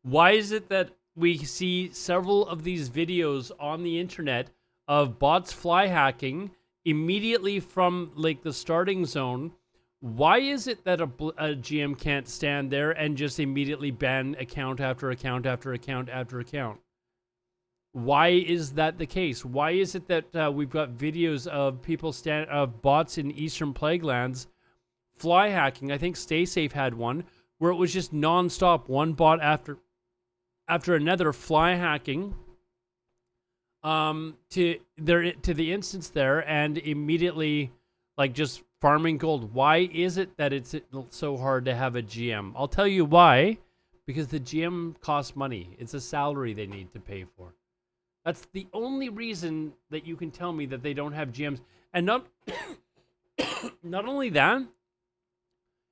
Why is it that we see several of these videos on the internet of bots fly hacking immediately from like the starting zone? Why is it that a GM can't stand there and just immediately ban account after account after account after account? Why is that the case? Why is it that we've got videos of people of bots in Eastern Plaguelands fly hacking? I think StaySafe had one where it was just nonstop, one bot after another fly hacking to the instance there, and immediately like just farming gold. Why is it that it's so hard to have a GM? I'll tell you why. Because the GM costs money. It's a salary they need to pay for. That's the only reason that you can tell me that they don't have GMs. And not only that,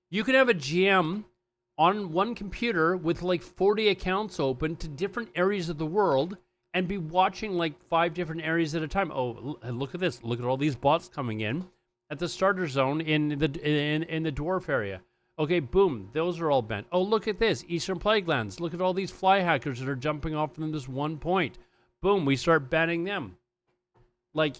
you can have a GM on one computer with like 40 accounts open to different areas of the world and be watching like 5 different areas at a time. Oh, look at this. Look at all these bots coming in at the starter zone in the dwarf area. Okay, boom. Those are all banned. Oh, look at this. Eastern Plaguelands. Look at all these fly hackers that are jumping off from this one point. Boom, we start banning them. Like,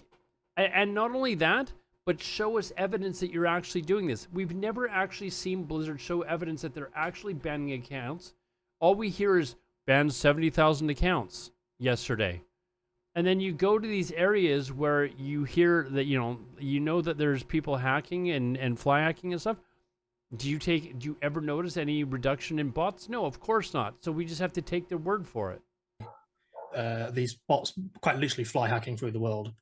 and not only that, but show us evidence that you're actually doing this. We've never actually seen Blizzard show evidence that they're actually banning accounts. All we hear is banned 70,000 accounts yesterday. And then you go to these areas where you hear that, you know that there's people hacking and fly hacking and stuff. Do you ever notice any reduction in bots? No, of course not. So we just have to take their word for it. These bots quite literally fly hacking through the world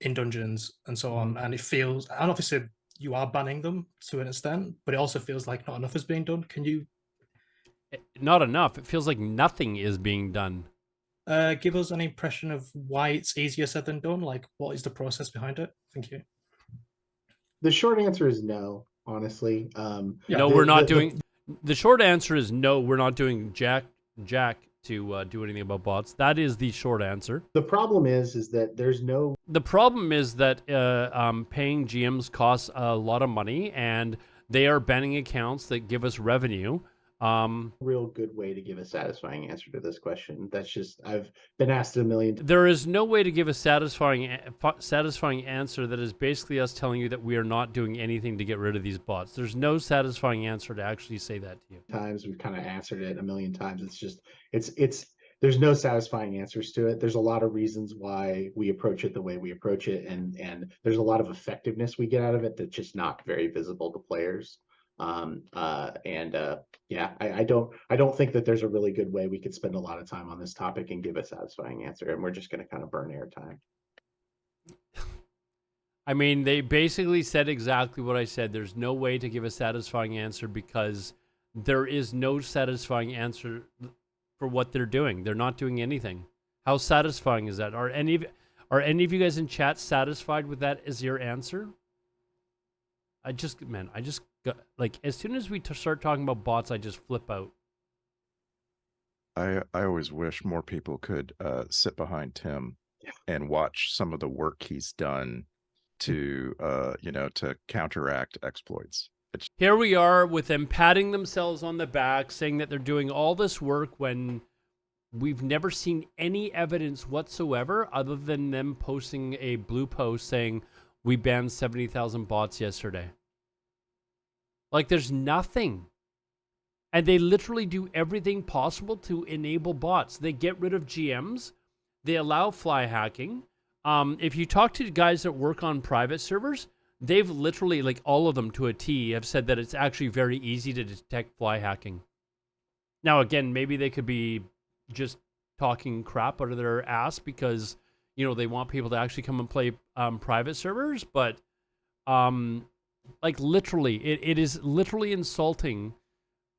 in dungeons and so on, and it feels, and obviously you are banning them to an extent, but it also feels like not enough is being done. Can you? Not enough. It feels like nothing is being done. Give us an impression of why it's easier said than done. Like, what is the process behind it? Thank you. The short answer is no. Honestly, no, we're not doing. The short answer is no. We're not doing jack to do anything about bots. That is the short answer. The problem is that there's no. The problem is that paying GMs costs a lot of money, and they are banning accounts that give us revenue. Real good way to give a satisfying answer to this question. That's just, I've been asked it a million times. There is no way to give a satisfying answer that is basically us telling you that we are not doing anything to get rid of these bots. There's no satisfying answer to actually say that to you. Times we've kind of answered it a million times. It's just, it's there's no satisfying answers to it. There's a lot of reasons why we approach it the way we approach it, and there's a lot of effectiveness we get out of it that's just not very visible to players. Yeah, I don't think that there's a really good way we could spend a lot of time on this topic and give a satisfying answer, and we're just going to kind of burn airtime. I mean, they basically said exactly what I said. There's no way to give a satisfying answer because there is no satisfying answer for what they're doing. They're not doing anything. How satisfying is that? Are any of you guys in chat satisfied with that as your answer? I just got, like, as soon as we start talking about bots, I just flip out. I always wish more people could sit behind Tim and watch some of the work he's done to to counteract exploits. Here we are with them patting themselves on the back, saying that they're doing all this work when we've never seen any evidence whatsoever other than them posting a blue post saying we banned 70,000 bots yesterday. Like, there's nothing. And they literally do everything possible to enable bots. They get rid of GMs. They allow fly hacking. If you talk to guys that work on private servers, they've literally, like all of them to a T, have said that it's actually very easy to detect fly hacking. Now, again, maybe they could be just talking crap out of their ass because, they want people to actually come and play private servers. But, like, literally, it is literally insulting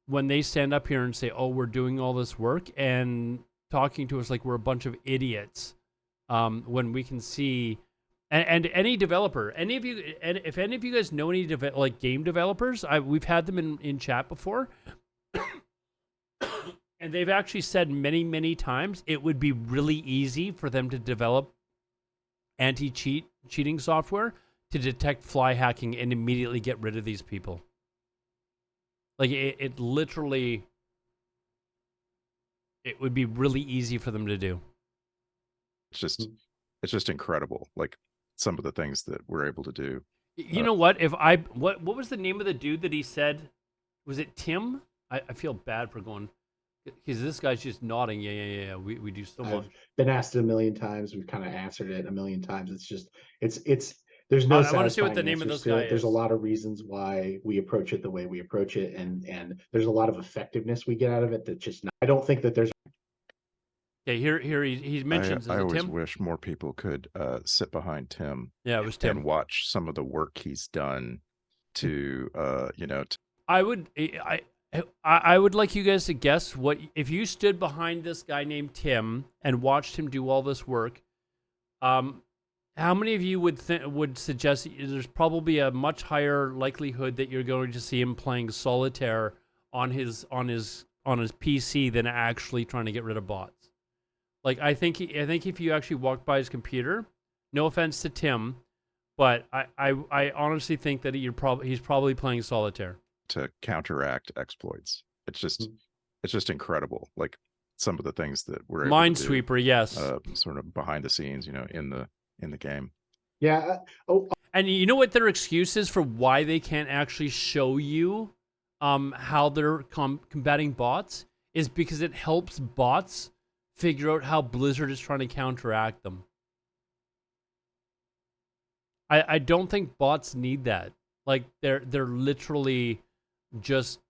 when they stand up here and say, oh, we're doing all this work, and talking to us like we're a bunch of idiots, when we can see, and any developer, if any of you guys know any game developers, we've had them in chat before, and they've actually said many, many times it would be really easy for them to develop anti-cheating software to detect fly hacking and immediately get rid of these people. Like it literally, it would be really easy for them to do. It's just incredible. Like some of the things that we're able to do. You know what? What was the name of the dude that he said? Was it Tim? I feel bad for going, because this guy's just nodding. Yeah. We do so much. I've been asked it a million times. We've kind of answered it a million times. It's just there's no. I want to see what the name of this guy is. There's a lot of reasons why we approach it the way we approach it, and there's a lot of effectiveness we get out of it. That just I don't think that there's. Yeah, here he mentions. I always Tim? wish more people could sit behind Tim. Yeah, it was Tim. And watch some of the work he's done to I would like you guys to guess what if you stood behind this guy named Tim and watched him do all this work. How many of you would suggest there's probably a much higher likelihood that you're going to see him playing solitaire on his PC than actually trying to get rid of bots? Like I think if you actually walked by his computer, no offense to Tim, but I honestly think that he's probably playing solitaire to counteract exploits. It's just incredible. Like some of the things that we're able Minesweeper, to do, yes, sort of behind the scenes, in the game. Yeah. And you know what their excuse is for why they can't actually show you how they're combating bots is because it helps bots figure out how Blizzard is trying to counteract them. I don't think bots need that. Like they're literally just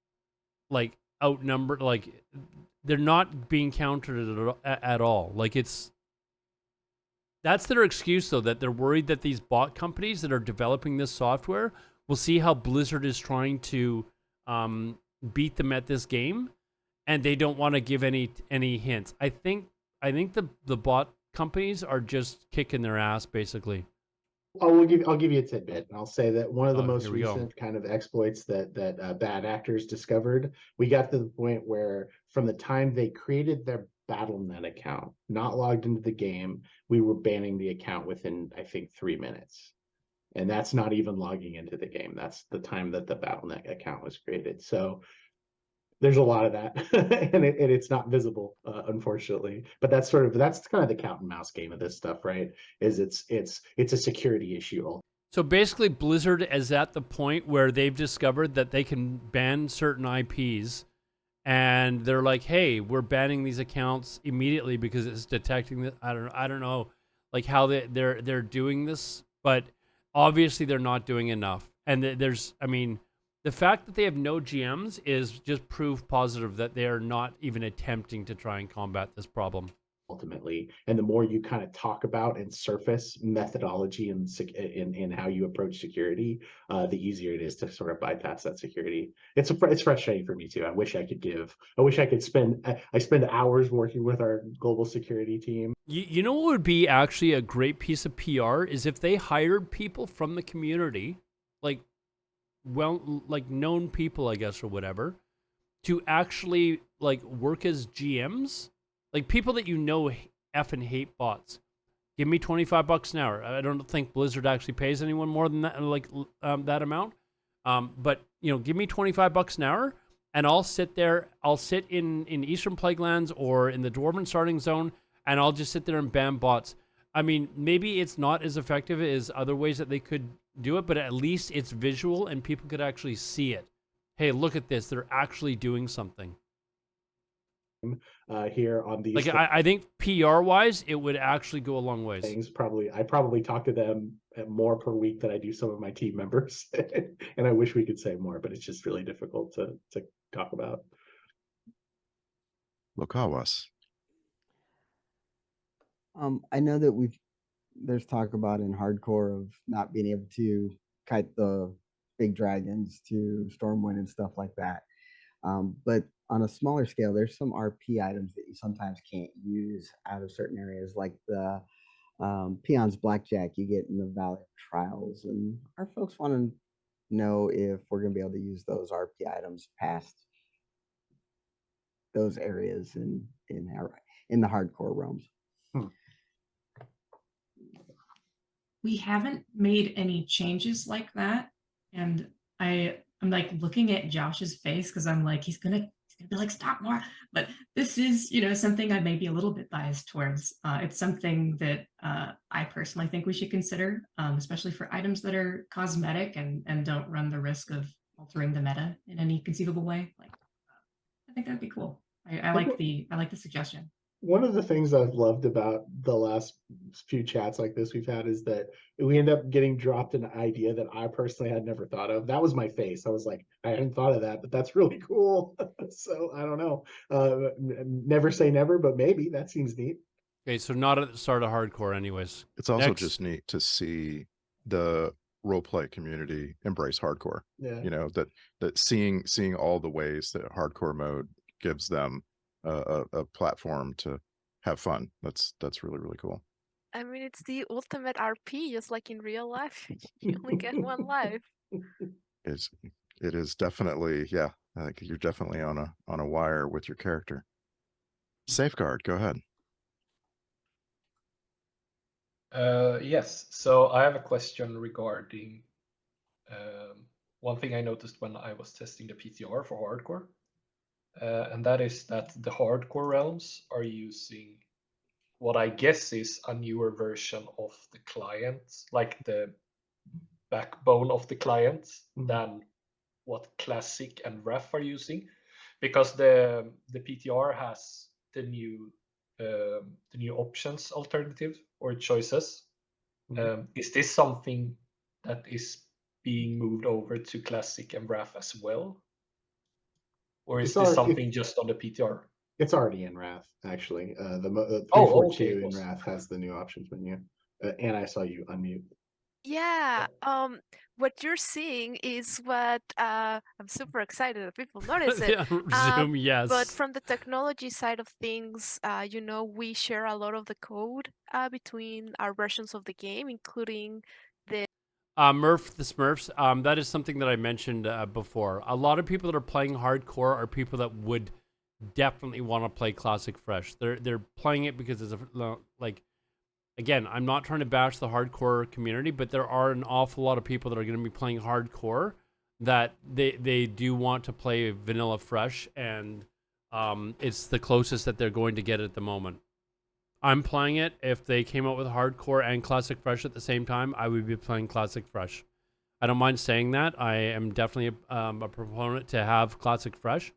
like outnumbered. Like they're not being countered at all. Like that's their excuse though, that they're worried that these bot companies that are developing this software will see how Blizzard is trying to beat them at this game, and they don't want to give any hints. I think the bot companies are just kicking their ass basically. I'll give you a tidbit. I'll say that one of the most recent kind of exploits that bad actors discovered, we got to the point where from the time they created their Battle.net account, not logged into the game, we were banning the account within, I think, 3 minutes. And that's not even logging into the game. That's the time that the Battle.net account was created. So there's a lot of that, and it's not visible, unfortunately. But that's kind of the cat and mouse game of this stuff, right? Is it's a security issue. So basically, Blizzard is at the point where they've discovered that they can ban certain IPs, and they're like, "Hey, we're banning these accounts immediately because it's detecting that." I don't know, like how they're doing this, but obviously they're not doing enough. And the fact that they have no GMs is just proof positive that they are not even attempting to try and combat this problem. Ultimately, and the more you kind of talk about and surface methodology and in how you approach security, the easier it is to sort of bypass that security. It's frustrating for me too. I wish I could spend hours working with our global security team. You know what would be actually a great piece of PR is if they hired people from the community, like known people, I guess, or whatever, to actually like work as GMs, like people that effing hate bots. Give me $25 an hour. I don't think Blizzard actually pays anyone more than that, that amount. But give me $25 an hour, and I'll sit there. I'll sit in Eastern Plaguelands or in the Dwarven Starting Zone, and I'll just sit there and ban bots. I mean, maybe it's not as effective as other ways that they could do it, but at least it's visual and people could actually see it. Hey, look at this. They're actually doing something. Here on these, like I think PR-wise, it would actually go a long ways. I probably talk to them more per week than I do some of my team members, and I wish we could say more, but it's just really difficult to talk about. Lokawas. I know that there's talk about in hardcore of not being able to kite the big dragons to Stormwind and stuff like that. But on a smaller scale, there's some RP items that you sometimes can't use out of certain areas, like the Peon's Blackjack you get in the Valley of Trials. And our folks want to know if we're going to be able to use those RP items past those areas in the hardcore realms. we haven't made any changes like that, and I'm like looking at Josh's face because I'm like, he's gonna be like, stop more. But this is, something I may be a little bit biased towards. It's something that I personally think we should consider, especially for items that are cosmetic and don't run the risk of altering the meta in any conceivable way. Like, I think that'd be cool. I like the suggestion. One of the things I've loved about the last few chats like this we've had is that we end up getting dropped an idea that I personally had never thought of. That was my face. I was like, I hadn't thought of that, but that's really cool. So I don't know. Never say never, but maybe that seems neat. Okay, so not at the start of hardcore anyways. It's also just neat to see the roleplay community embrace hardcore. Yeah. That seeing all the ways that hardcore mode gives them a platform to have fun. That's really, really cool. I mean, it's the ultimate RP, just like in real life. You only get one life. It is definitely, yeah. I think you're definitely on a wire with your character. Safeguard, go ahead. Yes. So I have a question regarding one thing I noticed when I was testing the PTR for hardcore. And that is that the hardcore realms are using what I guess is a newer version of the client, like the backbone of the client, than what Classic and Wrath are using, because the PTR has the new options alternative or choices. Is this something that is being moved over to Classic and Wrath as well? Or is this something just on the PTR? It's already in Wrath, actually. The 342 in Wrath has the new options menu. And I saw you unmute. Yeah. What you're seeing is what I'm super excited that people notice it. Zoom, yes. But from the technology side of things, we share a lot of the code between our versions of the game, including the Murph the Smurfs. That is something that I mentioned before. A lot of people that are playing hardcore are people that would definitely want to play Classic Fresh. They're playing it because it's again, I'm not trying to bash the hardcore community, but there are an awful lot of people that are going to be playing hardcore that they do want to play Vanilla Fresh, and it's the closest that they're going to get at the moment. I'm playing it. If they came out with hardcore and Classic Fresh at the same time, I would be playing Classic Fresh. I don't mind saying that. I am definitely a proponent to have Classic Fresh,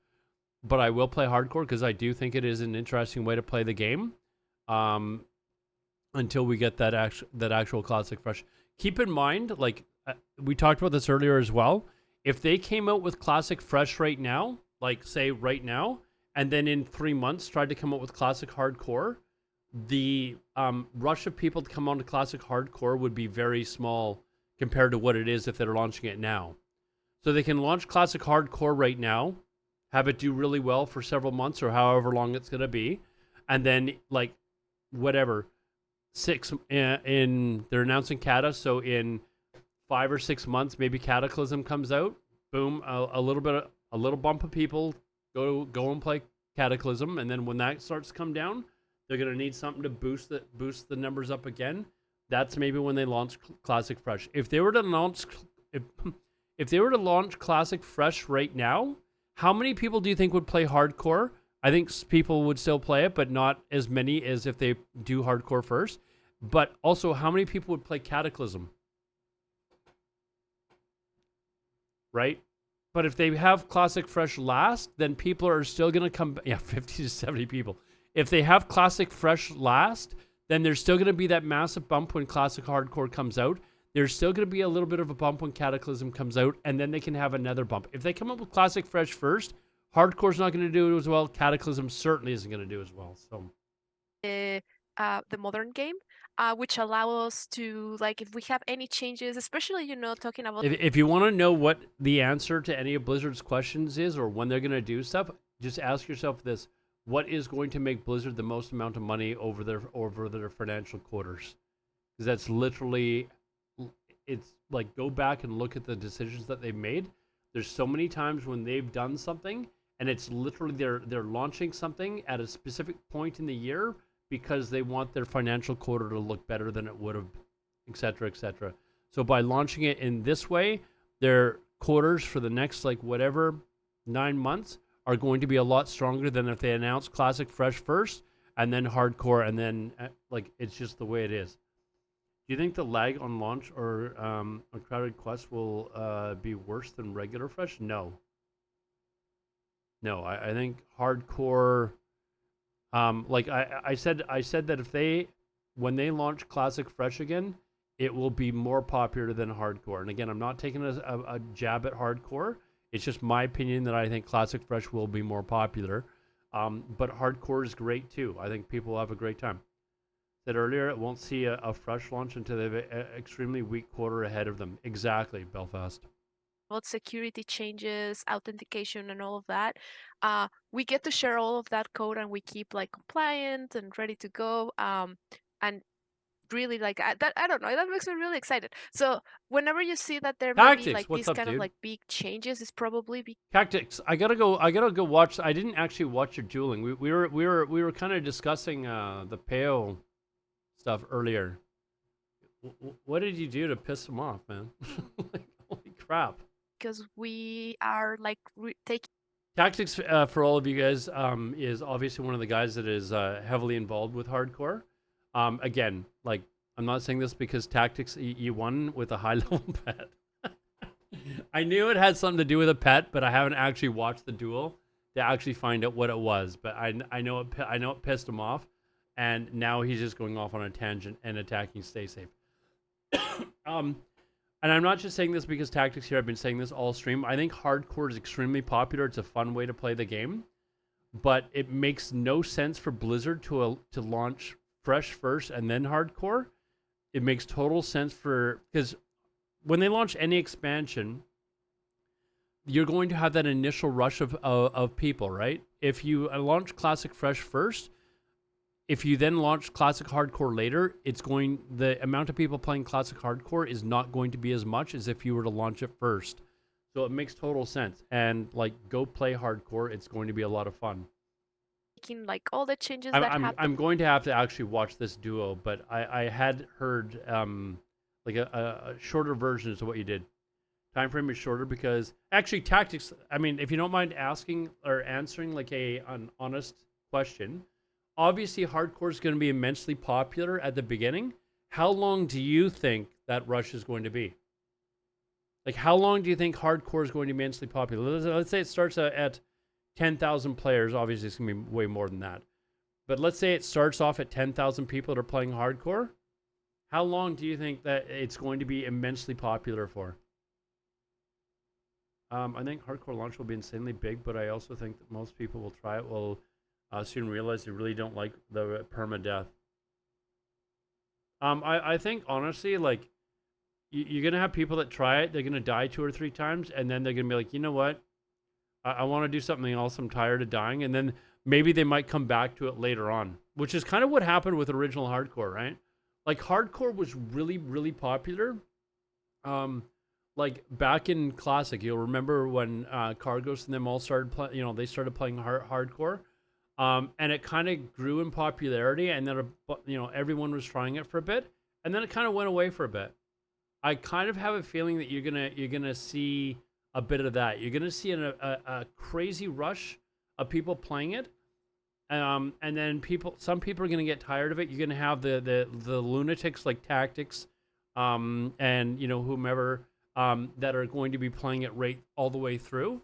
but I will play hardcore because I do think it is an interesting way to play the game. Until we get that actual Classic Fresh. Keep in mind, we talked about this earlier as well. If they came out with Classic Fresh right now, say right now, and then in 3 months tried to come out with Classic Hardcore, the rush of people to come on to Classic Hardcore would be very small compared to what it is if they're launching it now. So they can launch Classic Hardcore right now, have it do really well for several months or however long it's going to be, and then whatever, they're announcing Cata, so in 5 or 6 months maybe Cataclysm comes out. Boom, a little bump of people go and play Cataclysm, and then when that starts to come down, they're going to need something to boost the numbers up again. That's maybe when they launch Classic Fresh. If they were to launch Classic Fresh right now, how many people do you think would play hardcore? I think people would still play it, but not as many as if they do hardcore first. But also, how many people would play Cataclysm? Right? But if they have Classic Fresh last, then people are still going to come... Yeah, 50 to 70 people. If they have Classic Fresh last, then there's still going to be that massive bump when Classic Hardcore comes out. There's still going to be a little bit of a bump when Cataclysm comes out, and then they can have another bump. If they come up with Classic Fresh first, Hardcore's not going to do it as well. Cataclysm certainly isn't going to do as well. So, the modern game, which allow us to, if we have any changes, especially talking about. If you want to know what the answer to any of Blizzard's questions is, or when they're going to do stuff, just ask yourself this: what is going to make Blizzard the most amount of money over their financial quarters? Because that's literally, it's go back and look at the decisions that they've made. There's so many times when they've done something, and it's literally they're launching something at a specific point in the year because they want their financial quarter to look better than it would have etc., etc. So by launching it in this way, their quarters for the next like whatever 9 months are going to be a lot stronger than if they announce Classic Fresh first and then Hardcore and then like it's just the way it is. Do you think the lag on launch or on Crowded Quest will be worse than regular Fresh? No. No, I think Hardcore. Like I said that if when they launch Classic Fresh again, it will be more popular than Hardcore. And again, I'm not taking a jab at Hardcore. It's just my opinion that I think Classic Fresh will be more popular. But Hardcore is great too. I think people will have a great time. Said earlier, it won't see a Fresh launch until they have an extremely weak quarter ahead of them. Exactly, Belfast. About security changes, authentication, and all of that. We get to share all of that code, and we keep like compliant and ready to go. And really like that, I don't know, that makes me really excited. So whenever you see that there may be like these kind of like big changes, it's probably Tactics. I gotta go watch. I didn't actually watch your dueling. We were kind of discussing the Peo stuff earlier. What did you do to piss him off, man? Like, holy crap. Because we are like taking Tactics for all of you guys is obviously one of the guys that is heavily involved with Hardcore. Again, like I'm not saying this because Tactics you won with a high level pet. I knew it had something to do with a pet, but I haven't actually watched the duel to actually find out what it was. But I know it pissed him off, and now he's just going off on a tangent and attacking Stay Safe. And I'm not just saying this because Tactics here. I've been saying this all stream. I think Hardcore is extremely popular. It's a fun way to play the game, but it makes no sense for Blizzard to launch Fresh first and then Hardcore. It makes total sense because when they launch any expansion, you're going to have that initial rush of people, right? If you launch Classic Fresh first, if you then launch Classic Hardcore later, the amount of people playing Classic Hardcore is not going to be as much as if you were to launch it first. So it makes total sense. And like, go play Hardcore. It's going to be a lot of fun. Like all the changes that happen. I'm going to have to actually watch this duo, but I had heard like a shorter version of what you did. Time frame is shorter because actually Tactics. I mean, if you don't mind asking or answering like an honest question. Obviously, Hardcore is going to be immensely popular at the beginning. How long do you think that rush is going to be? Like, how long do you think Hardcore is going to be immensely popular? Let's say it starts at 10,000 players. Obviously, it's going to be way more than that. But let's say it starts off at 10,000 people that are playing Hardcore. How long do you think that it's going to be immensely popular for? I think Hardcore launch will be insanely big, but I also think that most people will try it. Will soon realize they really don't like the permadeath. I think honestly, like you're gonna have people that try it. They're gonna die 2 or 3 times, and then they're gonna be like, you know what? I want to do something else. I'm tired of dying, and then maybe they might come back to it later on, which is kind of what happened with original Hardcore, right? Like Hardcore was really, really popular. Like back in Classic, you'll remember when Cargos and them all started playing. They started playing Hardcore. And it kind of grew in popularity, and then everyone was trying it for a bit, and then it kind of went away for a bit. I kind of have a feeling that you're gonna see a bit of that. You're gonna see a crazy rush of people playing it, and then some people are gonna get tired of it. You're gonna have the lunatics like Tactics, and whomever that are going to be playing it right all the way through,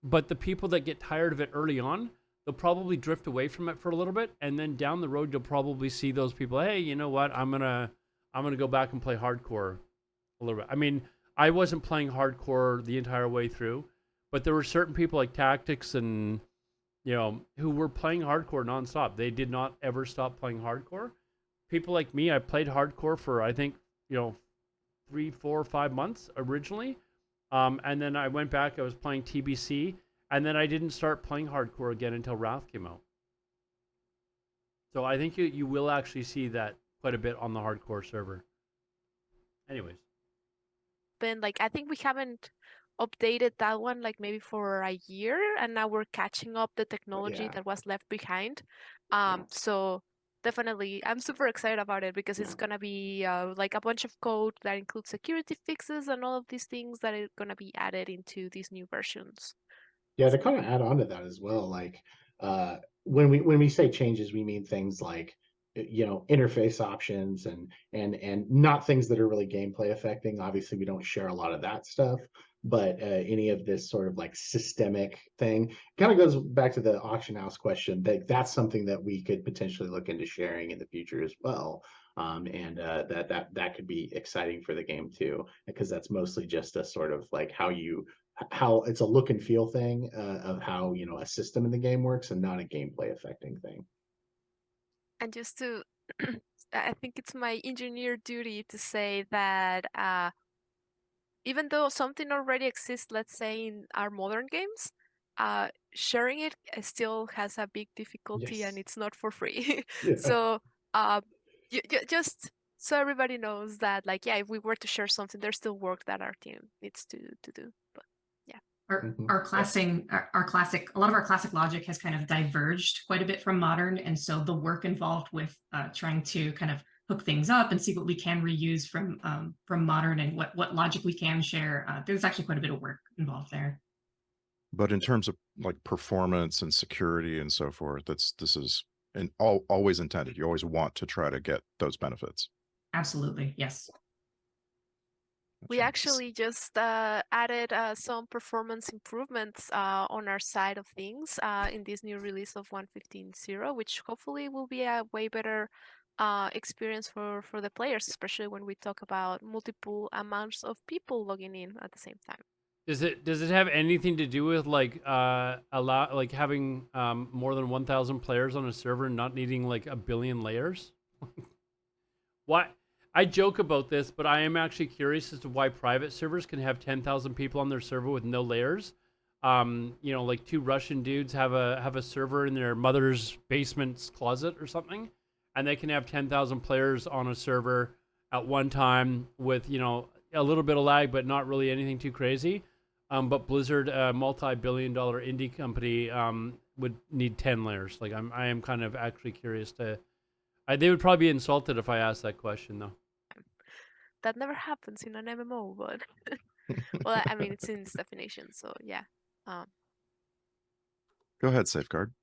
But the people that get tired of it early on, they'll probably drift away from it for a little bit, and then down the road you'll probably see those people. Hey, you know what? I'm gonna go back and play Hardcore a little bit. I mean, I wasn't playing Hardcore the entire way through, but there were certain people like Tactics and who were playing Hardcore nonstop. They did not ever stop playing Hardcore. People like me, I played Hardcore for I think 3, 4, 5 months originally. And then I went back, I was playing TBC, and then I didn't start playing Hardcore again until Wrath came out. So I think you will actually see that quite a bit on the Hardcore server. Anyways. I think we haven't updated that one maybe for a year, and now we're catching up the technology that was left behind. So definitely. I'm super excited about it because it's gonna be like a bunch of code that includes security fixes and all of these things that are gonna be added into these new versions. Yeah, to kind of add on to that as well, like when we say changes, we mean things like interface options and not things that are really gameplay affecting. Obviously, we don't share a lot of that stuff, but any of this sort of like systemic thing kind of goes back to the auction house question. That's something that we could potentially look into sharing in the future as well. And that could be exciting for the game too, because that's mostly just a sort of like how it's a look and feel thing of how a system in the game works and not a gameplay affecting thing. And just to, I think it's my engineer duty to say that even though something already exists, let's say in our modern games, sharing it still has a big difficulty and it's not for free. Yeah. So just so everybody knows that, like, yeah, if we were to share something, there's still work that our team needs to do. But yeah. Our classic, a lot of our classic logic has kind of diverged quite a bit from modern, and so the work involved with trying to kind of hook things up and see what we can reuse from modern and what logic we can share. There's actually quite a bit of work involved there. But in terms of like performance and security and so forth, this is always intended. You always want to try to get those benefits. Absolutely, yes. We actually just added some performance improvements on our side of things in this new release of 1.15.0, which hopefully will be a way better experience for the players, especially when we talk about multiple amounts of people logging in at the same time. Does it have anything to do with like having more than 1,000 players on a server and not needing like a billion layers? What? I joke about this, but I am actually curious as to why private servers can have 10,000 people on their server with no layers. Like two Russian dudes have a server in their mother's basement's closet or something, and they can have 10,000 players on a server at one time with a little bit of lag, but not really anything too crazy. But Blizzard, a multi-billion-dollar indie company, would need 10 layers. Like I am kind of actually curious to. They would probably be insulted if I asked that question, though. That never happens in an MMO, but well, I mean, it's in this definition, so yeah. Go ahead, Safeguard.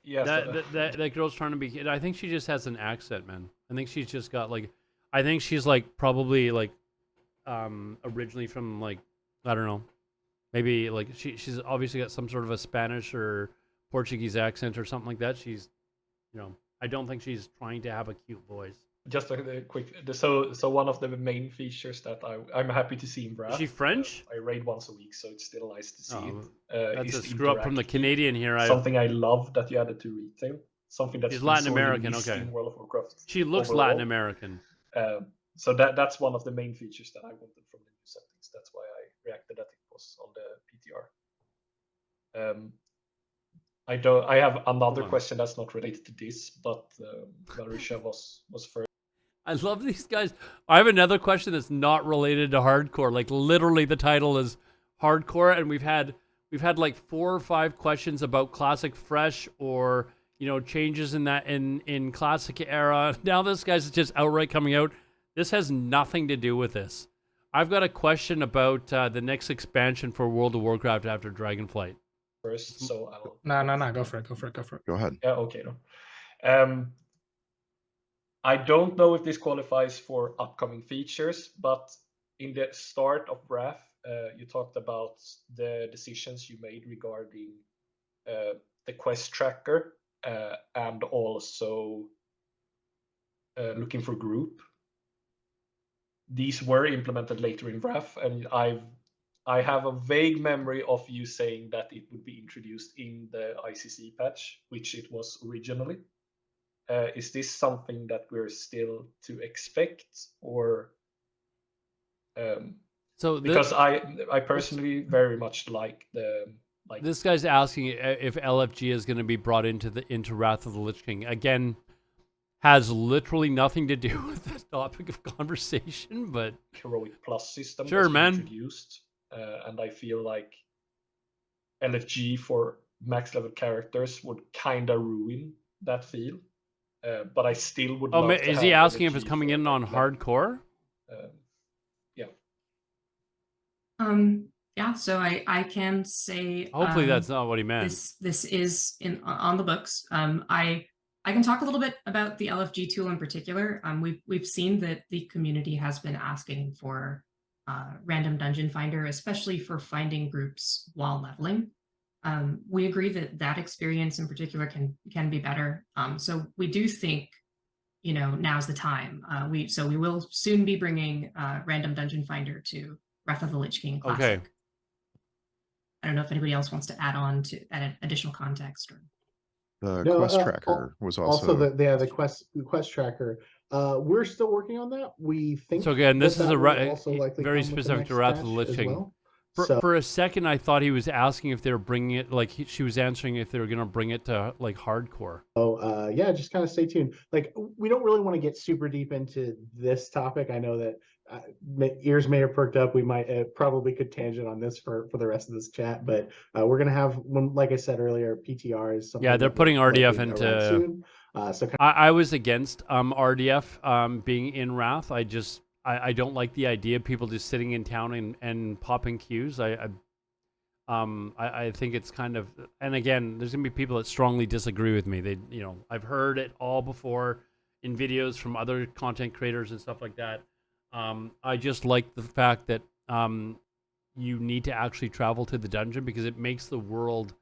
Yeah, that girl's trying to be. I think she just has an accent, man. I think she's just got like. I think she's like probably like, originally from like, I don't know, maybe like she's obviously got some sort of a Spanish or Portuguese accent or something like that. She's, I don't think she's trying to have a cute voice. Just a quick, so one of the main features that I'm happy to see in Wrath. Is she French? I raid once a week, so it's still nice to see it. That's a screw up from the Canadian here. Something I love that you added to retail. Something that's she's Latin American. Okay. In World of Warcraft. She looks overall. Latin American. So that's one of the main features that I wanted from the new settings. That's why I reacted that it was on the PTR. I have another question that's not related to this, but Marisha was first. I love these guys. I have another question that's not related to hardcore. Like literally the title is hardcore, and we've had like 4 or 5 questions about classic fresh or changes in that in classic era. Now this guy's just outright coming out. This has nothing to do with this. I've got a question about the next expansion for World of Warcraft after Dragonflight. First, so I'll. No, go for it. Go ahead. Yeah, okay. No. I don't know if this qualifies for upcoming features, but in the start of Wrath, you talked about the decisions you made regarding the quest tracker and also looking for group. These were implemented later in Wrath, and I have a vague memory of you saying that it would be introduced in the ICC patch, which it was originally. Is this something that we're still to expect, or because I personally very much like this guy's asking if LFG is going to be brought into Wrath of the Lich King again. Has literally nothing to do with that topic of conversation, but Heroic Plus system sure, man. Introduced, and I feel like LFG for max level characters would kind of ruin that feel, but I still would Oh, love to is have he asking if energy it's coming for, in on like, level. hardcore? Yeah. Yeah, so I can say Hopefully that's not what he meant. this is on the books. I can talk a little bit about the LFG tool in particular. We've seen that the community has been asking for random dungeon finder, especially for finding groups while leveling. We agree that that experience in particular can be better. So we do think, you know, now's the time. We will soon be bringing random dungeon finder to Wrath of the Lich King Classic. Okay. I don't know if anybody else wants to add on to add additional context. Or... The quest tracker was also the quest tracker. We're still working on that. We think so. Again, this is also very specific to Wrath of the Lich King. Well. For a second, I thought he was asking if they were bringing it. Like she was answering if they were going to bring it to like hardcore. Oh, yeah. Just kind of stay tuned. Like we don't really want to get super deep into this topic. I know that ears may have perked up. We might probably could tangent on this for the rest of this chat, but we're gonna have one. Like I said earlier, PTR is something. Yeah, they're putting RDF into. So I was against RDF being in Wrath. I don't like the idea of people just sitting in town and popping queues. I think it's kind of, and again, there's gonna be people that strongly disagree with me. I've heard it all before in videos from other content creators and stuff like that. I just like the fact that you need to actually travel to the dungeon because it makes the world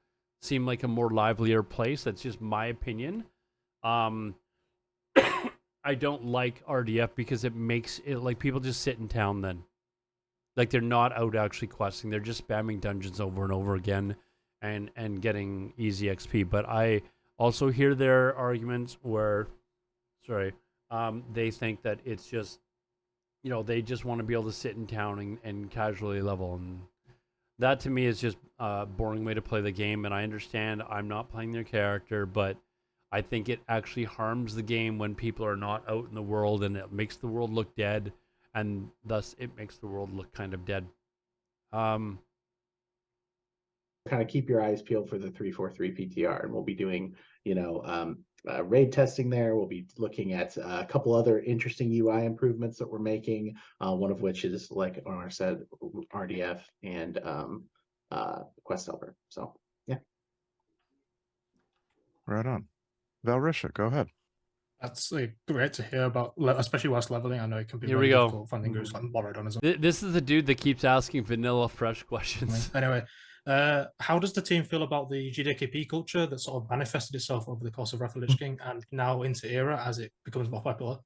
seem like a more livelier place. That's just my opinion. I don't like RDF because it makes it like people just sit in town then. Like they're not out actually questing. They're just spamming dungeons over and over again and getting easy XP. But I also hear their arguments where, they think that it's just, they just want to be able to sit in town and casually level. And that to me is just a boring way to play the game. And I understand I'm not playing their character, but I think it actually harms the game when people are not out in the world and it makes the world look dead. And thus it makes the world look kind of dead. Kind of keep your eyes peeled for the 343 PTR. And we'll be doing, raid testing there. We'll be looking at a couple other interesting UI improvements that we're making. One of which is, like Onar said, RDF and Quest Helper. So yeah. Right on. Valrisha, go ahead. That's great to hear about, especially whilst leveling. I know it can be very difficult finding groups like borrowed on as well. This is the dude that keeps asking vanilla fresh questions. Anyway, how does the team feel about the GDKP culture that sort of manifested itself over the course of Wrath of the Lich King and now into Era as it becomes more popular?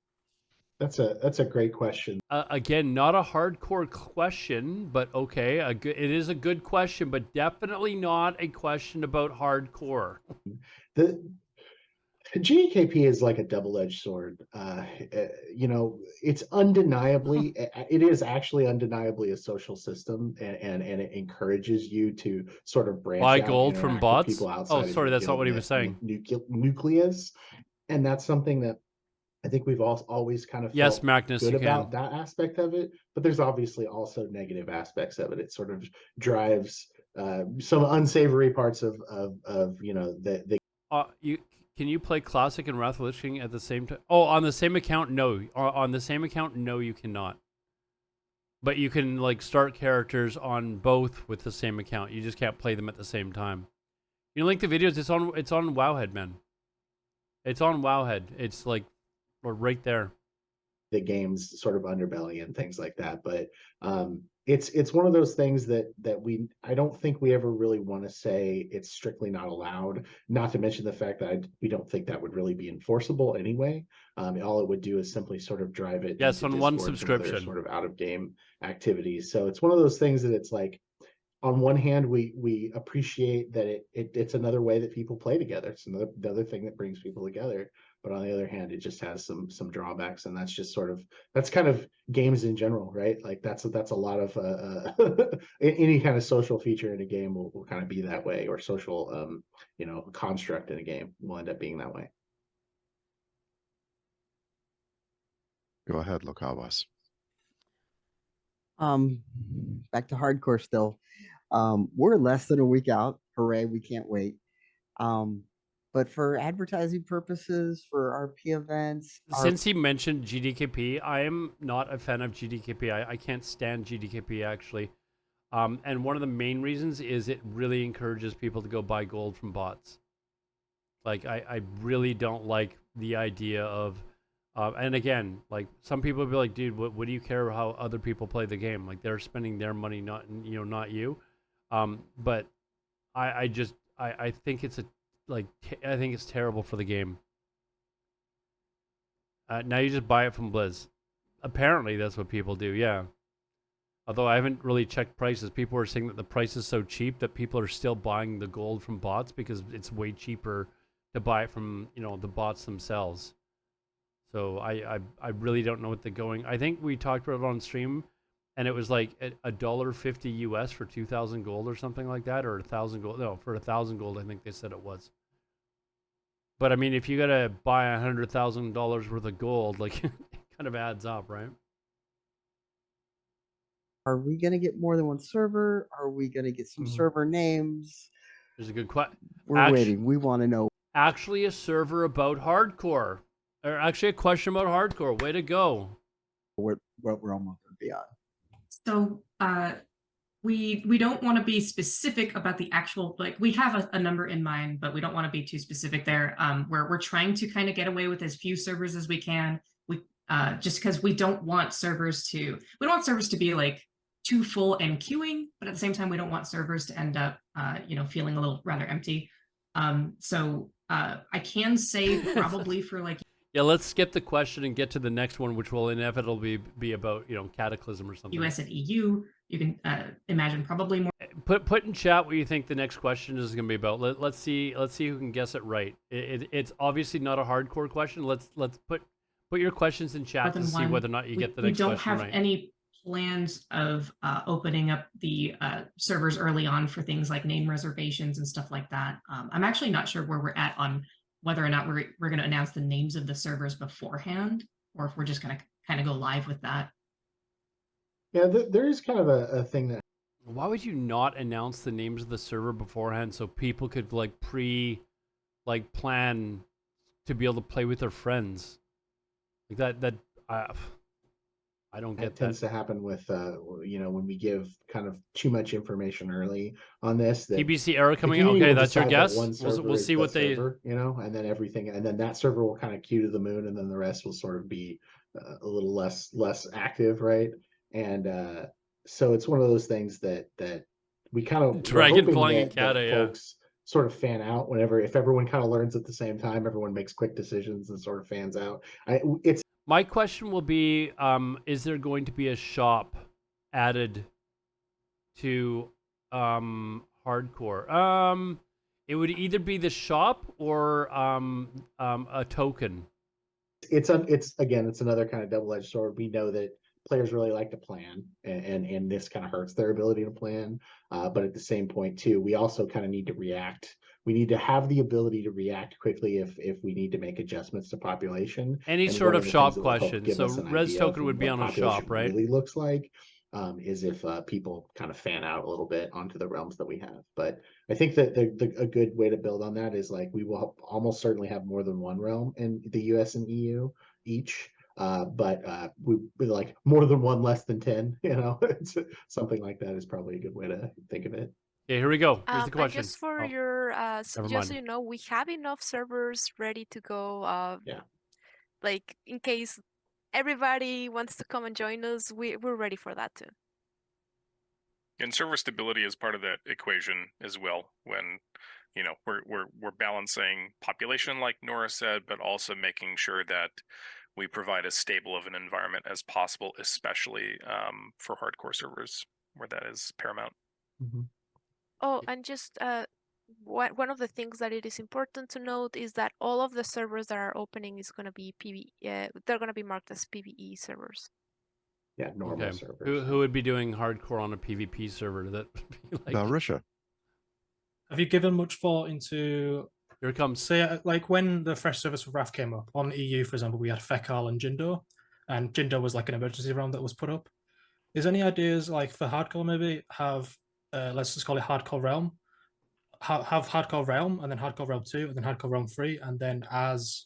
That's a great question. Again, not a hardcore question, but okay, it is a good question, but definitely not a question about hardcore. The GDKP is like a double-edged sword. It's undeniably, it is actually undeniably a social system, and it encourages you to sort of branch buy out, gold from bots. People outside that's not what he was saying. Nucleus, and that's something that I think we've always kind of felt Magnus, good about that aspect of it. But there's obviously also negative aspects of it. It sort of drives some unsavory parts of the. Can you play Classic and Wrath of the Lich King at the same time? Oh, on the same account? No. On the same account? No, you cannot. But you can start characters on both with the same account. You just can't play them at the same time. You link the videos. It's on Wowhead, man. It's on Wowhead. It's right there. The game's sort of underbelly and things like that, but it's one of those things that I don't think we ever really want to say it's strictly not allowed. Not to mention the fact that we don't think that would really be enforceable anyway. All it would do is simply sort of drive it. Yes, on one subscription, sort of out of game activities. So it's one of those things that it's like, on one hand, we appreciate that it's another way that people play together. It's another thing that brings people together. But on the other hand, it just has some drawbacks, and that's kind of games in general, right? Like that's a lot of any kind of social feature in a game will kind of be that way, or social construct in a game will end up being that way. Go ahead, Lokawas. Back to hardcore still. We're less than a week out. Hooray, we can't wait. But for advertising purposes, for RP events, since he mentioned GDKP, I am not a fan of GDKP. I can't stand GDKP actually. And one of the main reasons is it really encourages people to go buy gold from bots. Like, I really don't like the idea of, and again, like, some people will be like, dude, what do you care how other people play the game? Like, they're spending their money, not you. But I think it's I think it's terrible for the game. Now you just buy it from Blizz. Apparently that's what people do, yeah. Although I haven't really checked prices. People are saying that the price is so cheap that people are still buying the gold from bots because it's way cheaper to buy it from, the bots themselves. So I really don't know what they're going. I think we talked about it on stream, and it was like $1.50 US for 2,000 gold or something like that, or 1,000 gold. No, for 1,000 gold, I think they said it was. But I mean, if you gotta buy $100,000 worth of gold, like it kind of adds up, right? Are we gonna get more than one server? Are we gonna get some server names? There's a good question. We're waiting. We want to know. Actually, a server about hardcore, or actually a question about hardcore. Way to go! What realm will it be on? So we don't want to be specific about the actual, like, we have a number in mind, but we don't want to be too specific there. We're trying to kind of get away with as few servers as we can. We just because we don't want servers to be like too full and queuing, but at the same time we don't want servers to end up feeling a little rather empty. So I can say probably for like. Yeah, let's skip the question and get to the next one, which will inevitably be about, Cataclysm or something. US and EU, you can imagine probably more. Put in chat what you think the next question is going to be about. Let's see who can guess it right. It's obviously not a hardcore question. Let's put your questions in chat to see whether or not you get the next question right. We don't have any plans of opening up the servers early on for things like name reservations and stuff like that. I'm actually not sure where we're at on whether or not we're going to announce the names of the servers beforehand, or if we're just going to kind of go live with that. Yeah, there is kind of a thing that. Why would you not announce the names of the server beforehand so people could plan to be able to play with their friends? Like that I don't get that. Tends to happen with when we give kind of too much information early on this. TBC era coming up. Okay, that's your guess. We'll see what they and then everything, and then that server will kind of queue to the moon, and then the rest will sort of be a little less active, right? And so it's one of those things that we kind of Dragon flying in Cata, folks sort of fan out if everyone kind of learns at the same time, everyone makes quick decisions and sort of fans out. My question will be, is there going to be a shop added to hardcore? It would either be the shop or a token. It's another kind of double-edged sword. We know that players really like to plan, and this kind of hurts their ability to plan. But at the same point too, we also kind of need to react. We need to have the ability to react quickly if we need to make adjustments to population. Any sort of shop question. So res token would be on a shop, right? Really looks like is if people kind of fan out a little bit onto the realms that we have. But I think that a good way to build on that is like we will almost certainly have more than one realm in the US and EU each. But we like more than one, less than 10. It's something like that is probably a good way to think of it. Yeah, here we go. Here's the question. Just for your, just so you know, we have enough servers ready to go. Like in case everybody wants to come and join us, we're ready for that too. And server stability is part of that equation as well. When we're balancing population, like Nora said, but also making sure that we provide as stable of an environment as possible, especially for hardcore servers where that is paramount. Mm-hmm. Oh, and just one of the things that it is important to note is that all of the servers that are opening is going to be they're going to be marked as PvE servers. Yeah, normal servers. Who would be doing hardcore on a PvP server? That Russia. Have you given much thought into? Here it comes. So, like when the fresh service for Wrath came up on EU, for example, we had Fekal and Jindo, and Jindo was like an emergency round that was put up. Is any ideas like for hardcore maybe have let's just call it hardcore realm have Hardcore Realm, and then Hardcore Realm 2, and then Hardcore Realm 3, and then as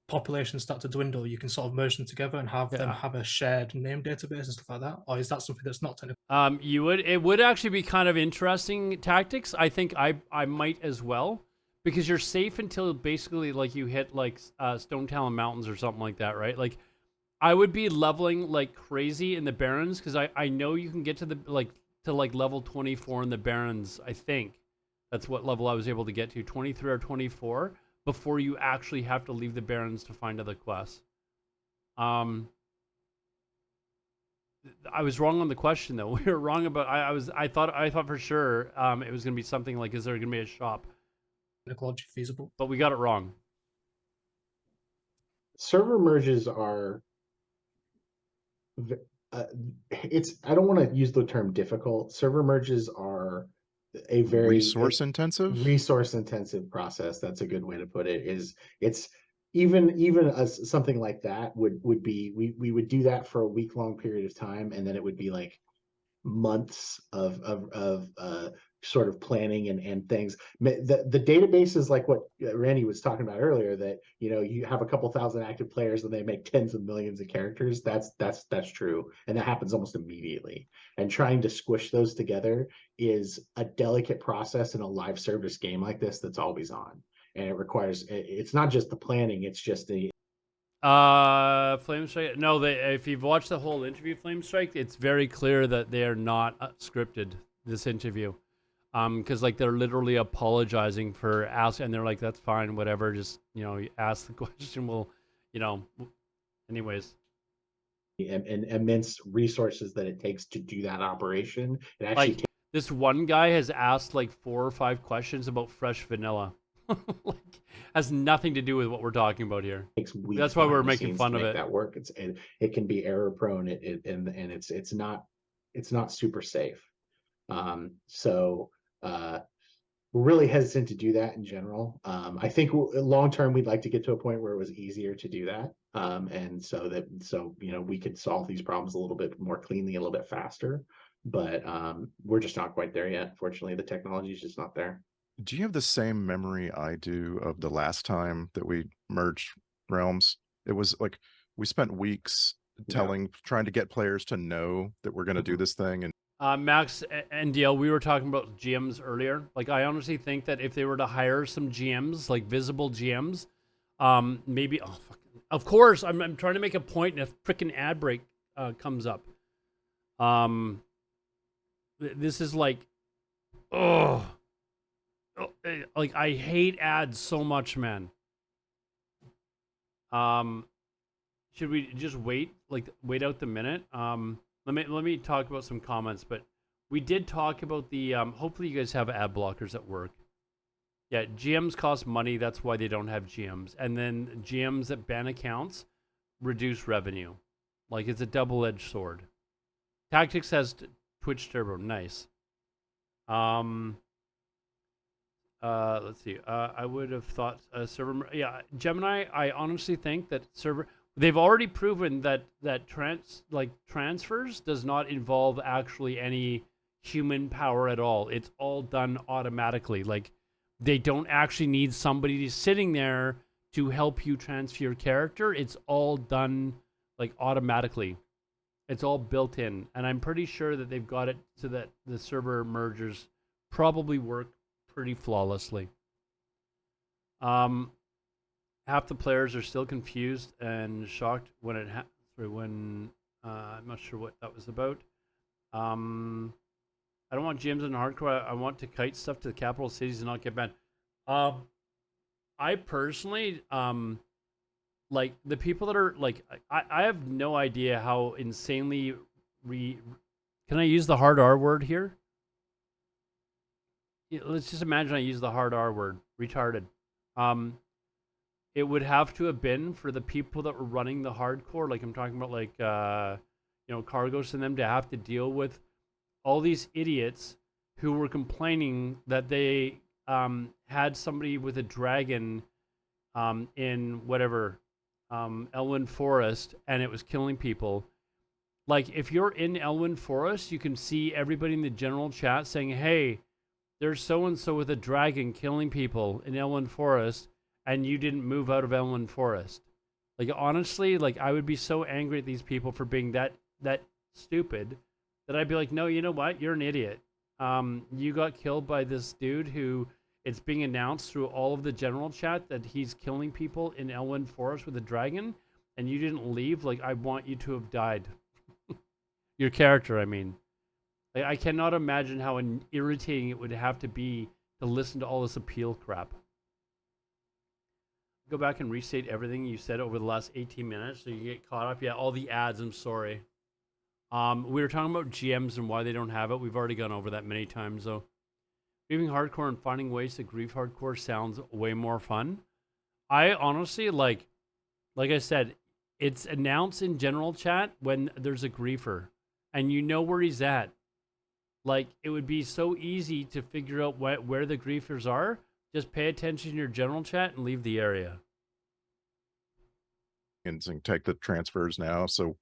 populations start to dwindle, you can sort of merge them together and have them have a shared name database and stuff like that? Or is that something that's not technical? It would actually be kind of interesting tactics. I think I might as well, because you're safe until basically like you hit like Stone Talon Mountains or something like that, right? Like I would be leveling like crazy in the Barrens, because I know you can get to the level 24 in the Barrens. I think that's what level I was able to get to, 23 or 24, before you actually have to leave the Barrens to find other quests. I was wrong on the question though. We were wrong about. I thought for sure it was gonna be something like, is there gonna be a shop? Technology feasible, but we got it wrong. Server merges are. It's. I don't want to use the term difficult. Server merges are a very resource intensive process. That's a good way to put it. It's even something like that would be, we would do that for a week-long period of time, and then it would be like months of sort of planning and things. The database is like what Randy was talking about earlier, that you have a couple thousand active players and they make tens of millions of characters. That's true, and that happens almost immediately. And trying to squish those together is a delicate process in a live service game like this that's always on, and it requires, it's not just the planning, it's just the Flamestrike. No, if you've watched the whole interview, Flamestrike, it's very clear that they are not scripted, this interview. Because like they're literally apologizing for asking, and they're like, "That's fine, whatever. Just ask the question. We'll, anyways." And immense resources that it takes to do that operation. It actually like this one guy has asked like 4 or 5 questions about fresh vanilla. Like, has nothing to do with what we're talking about here. That's why we're making fun of it. That work. It can be error prone. And it's not super safe. So we're really hesitant to do that in general. I think long term we'd like to get to a point where it was easier to do that, and so we could solve these problems a little bit more cleanly, a little bit faster. But we're just not quite there yet. Fortunately, the technology is just not there. Do you have the same memory I do of the last time that we merged realms? It was like we spent weeks trying to get players to know that we're going to do this thing. And Max and DL, we were talking about GMs earlier. Like, I honestly think that if they were to hire some GMs, like visible GMs, maybe. Oh, of course, I'm trying to make a point, and a freaking ad break comes up. This is like, like I hate ads so much, man. Should we just wait out the minute? Let me talk about some comments, but we did talk about the hopefully you guys have ad blockers at work. Yeah, GMs cost money, that's why they don't have GMs. And then GMs that ban accounts reduce revenue. Like, it's a double-edged sword. Tactics has Twitch Turbo, nice. Let's see. I would have thought server. Yeah, Gemini. I honestly think that server. They've already proven that transfers does not involve actually any human power at all. It's all done automatically. Like, they don't actually need somebody sitting there to help you transfer your character. It's all done like automatically. It's all built in, and I'm pretty sure that they've got it so that the server mergers probably work pretty flawlessly. Half the players are still confused and shocked when I'm not sure what that was about. I don't want GMs in hardcore. I want to kite stuff to the capital cities and not get banned. I personally, like the people that are like, I have no idea how insanely can I use the hard R word here? Let's just imagine I use the hard R word, retarded. It would have to have been for the people that were running the hardcore, like I'm talking about, like Cargos and them, to have to deal with all these idiots who were complaining that they had somebody with a dragon in whatever Elwyn Forest, and it was killing people. Like, if you're in Elwyn Forest, you can see everybody in the general chat saying, hey, there's so-and-so with a dragon killing people in Elwynn Forest, and you didn't move out of Elwynn Forest. Like, honestly, like, I would be so angry at these people for being that stupid that I'd be like, no, you know what? You're an idiot. You got killed by this dude who it's being announced through all of the general chat that he's killing people in Elwynn Forest with a dragon, and you didn't leave. Like, I want you to have died. Your character, I mean. Like, I cannot imagine how irritating it would have to be to listen to all this appeal crap. Go back and restate everything you said over the last 18 minutes so you get caught up. Yeah, all the ads, I'm sorry. We were talking about GMs and why they don't have it. We've already gone over that many times, though. Grieving hardcore and finding ways to grieve hardcore sounds way more fun. I honestly, like I said, it's announced in general chat when there's a griefer, and you know where he's at. Like, it would be so easy to figure out where the griefers are. Just pay attention to your general chat and leave the area. And take the transfers now so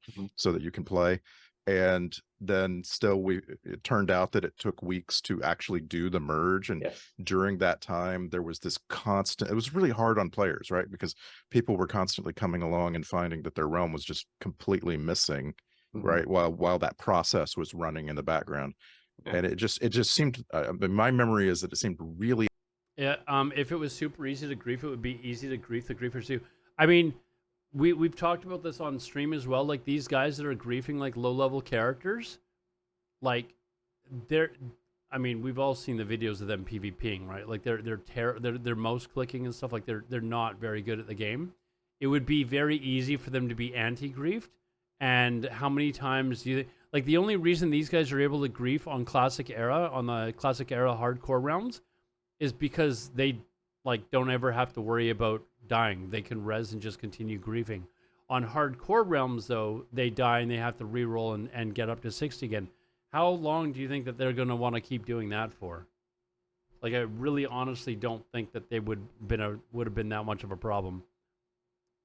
that you can play. And then still it turned out that it took weeks to actually do the merge. And during that time, there was this constant, it was really hard on players, right? Because people were constantly coming along and finding that their realm was just completely missing, right? While that process was running in the background. And it just seemed, my memory is that it seemed really. Yeah, if it was super easy to grief, it would be easy to grief the griefers too. I mean, we've talked about this on stream as well. Like, these guys that are griefing like low-level characters, like, I mean, we've all seen the videos of them PvPing, right? Like, they're mouse clicking and stuff. Like, they're not very good at the game. It would be very easy for them to be anti-griefed. And how many times do you think? Like, the only reason these guys are able to grief on Classic Era, on the Classic Era hardcore rounds, is because they, like, don't ever have to worry about dying. They can res and just continue griefing. On hardcore realms, though, they die and they have to reroll and get up to 60 again. How long do you think that they're going to want to keep doing that for? Like, I really honestly don't think that they would have been that much of a problem.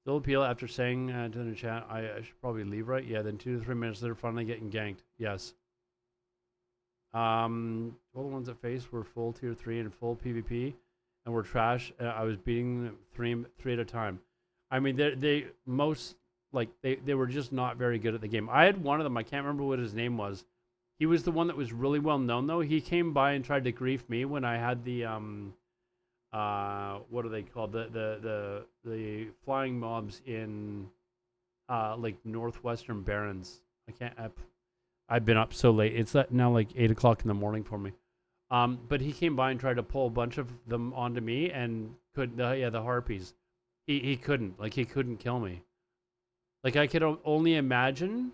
Still appeal after saying to the chat, I should probably leave, right? Yeah, then 2 to 3 minutes, they're finally getting ganked. Yes. All the ones that faced were full tier 3 and full PvP, and were trash. I was beating them three at a time. I mean, they were just not very good at the game. I had one of them. I can't remember what his name was. He was the one that was really well known, though. He came by and tried to grief me when I had the what are they called? The flying mobs in like Northwestern Barrens. I've been up so late. It's now like 8 o'clock in the morning for me. But he came by and tried to pull a bunch of them onto me and the harpies. He couldn't. Like, he couldn't kill me. Like, I could only imagine,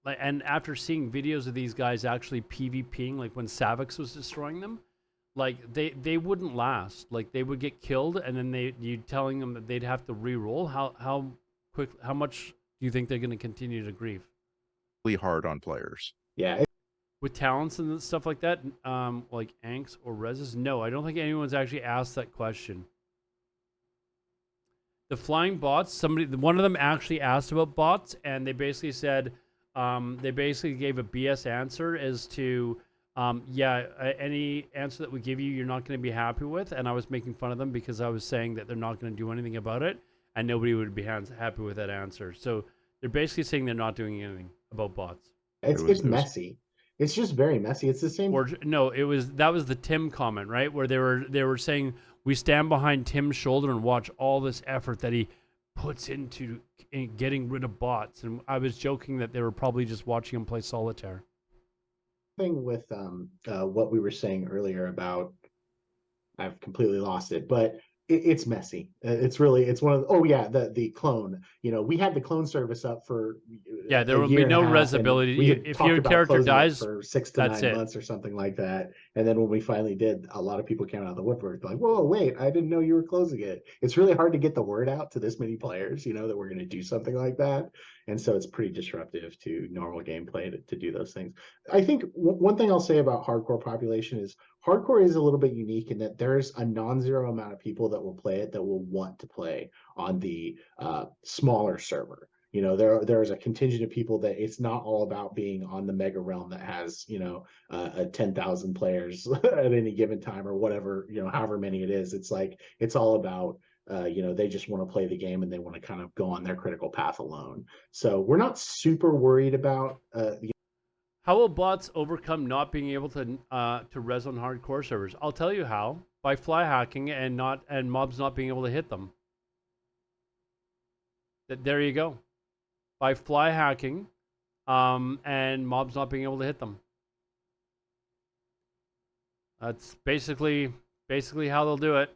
and after seeing videos of these guys actually PvPing, like when Savix was destroying them, like, they wouldn't last. Like, they would get killed, and then you telling them that they'd have to re-roll. How much do you think they're going to continue to grieve? Really hard on players. Yeah. With talents and stuff like that, like Anks or Reses? No, I don't think anyone's actually asked that question. The flying bots, one of them actually asked about bots, and they basically said, they basically gave a BS answer as to, any answer that we give you, you're not going to be happy with. And I was making fun of them because I was saying that they're not going to do anything about it, and nobody would be happy with that answer. So they're basically saying they're not doing anything about bots. It's messy. It's just very messy. It's the same. Or no, that was the Tim comment, right? Where they were saying, we stand behind Tim's shoulder and watch all this effort that he puts into getting rid of bots. And I was joking that they were probably just watching him play solitaire. Thing with what we were saying earlier about, I've completely lost it, but it's messy. It's one of the clone. You know, we had the clone service up for there will be no res ability. If your character dies for 6 to 9 months or something like that, and then when we finally did, a lot of people came out of the woodwork like, "Whoa, wait! I didn't know you were closing it." It's really hard to get the word out to this many players, you know, that we're going to do something like that, and so it's pretty disruptive to normal gameplay to do those things. I think one thing I'll say about hardcore population is hardcore is a little bit unique in that there's a non-zero amount of people that will play it that will want to play on the smaller server. You know, there's a contingent of people that it's not all about being on the mega realm that has, you know, 10,000 players at any given time or whatever, you know, however many it is. It's like, it's all about, you know, they just want to play the game and they want to kind of go on their critical path alone. So we're not super worried about how will bots overcome not being able to res on hardcore servers? I'll tell you how. By fly hacking and mobs not being able to hit them. There you go. By fly hacking, and mobs not being able to hit them. That's basically how they'll do it.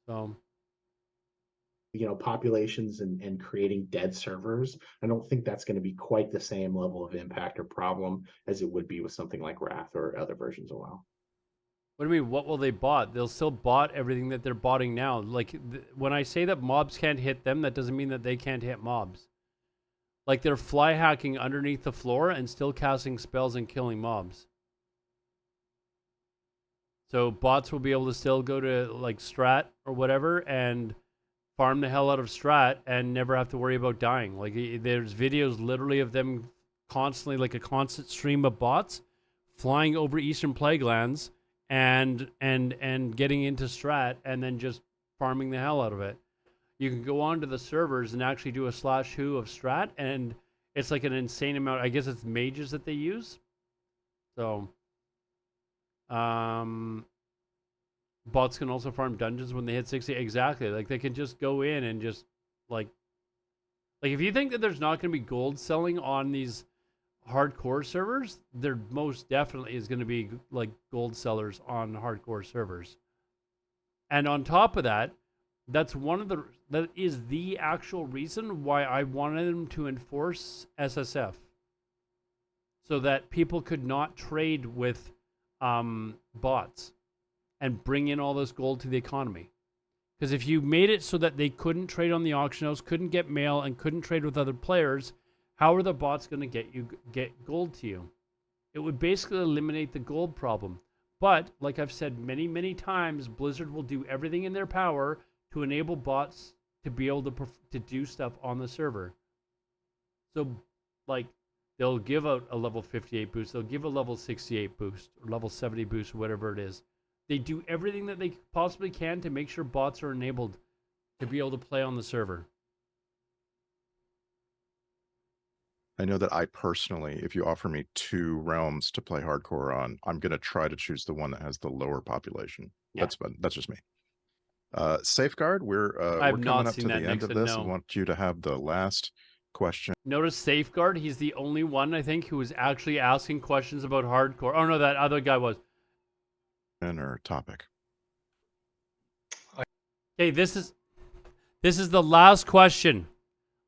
So, you know, populations and creating dead servers, I don't think that's going to be quite the same level of impact or problem as it would be with something like Wrath or other versions of WoW. What do you mean? What will they bot? They'll still bot everything that they're botting now. Like, when I say that mobs can't hit them, that doesn't mean that they can't hit mobs. Like, they're fly hacking underneath the floor and still casting spells and killing mobs. So bots will be able to still go to, like, Strat or whatever and farm the hell out of Strat and never have to worry about dying. Like, there's videos literally of them constantly, like a constant stream of bots flying over Eastern Plaguelands and getting into Strat and then just farming the hell out of it. You can go onto the servers and actually do a /who of Strat, and it's like an insane amount. I guess it's mages that they use. So, bots can also farm dungeons when they hit 60. Exactly. Like, they can just go in and just, like if you think that there's not going to be gold selling on these hardcore servers, there most definitely is going to be, like, gold sellers on hardcore servers. And on top of that, that is the actual reason why I wanted them to enforce SSF. So that people could not trade with bots and bring in all this gold to the economy. Because if you made it so that they couldn't trade on the auction house, couldn't get mail, and couldn't trade with other players, how are the bots going to get gold to you? It would basically eliminate the gold problem. But, like I've said many, many times, Blizzard will do everything in their power to enable bots to be able to do stuff on the server. So, like, they'll give out a level 58 boost, they'll give a level 68 boost, or level 70 boost, or whatever it is. They do everything that they possibly can to make sure bots are enabled to be able to play on the server. I know that I personally, if you offer me 2 realms to play hardcore on, I'm going to try to choose the one that has the lower population. Yeah. That's just me. Safeguard, we're coming up to the end of this. I want you to have the last question. Notice Safeguard, he's the only one, I think, who was actually asking questions about hardcore. Oh, no, that other guy was. Or topic. Okay, this is the last question.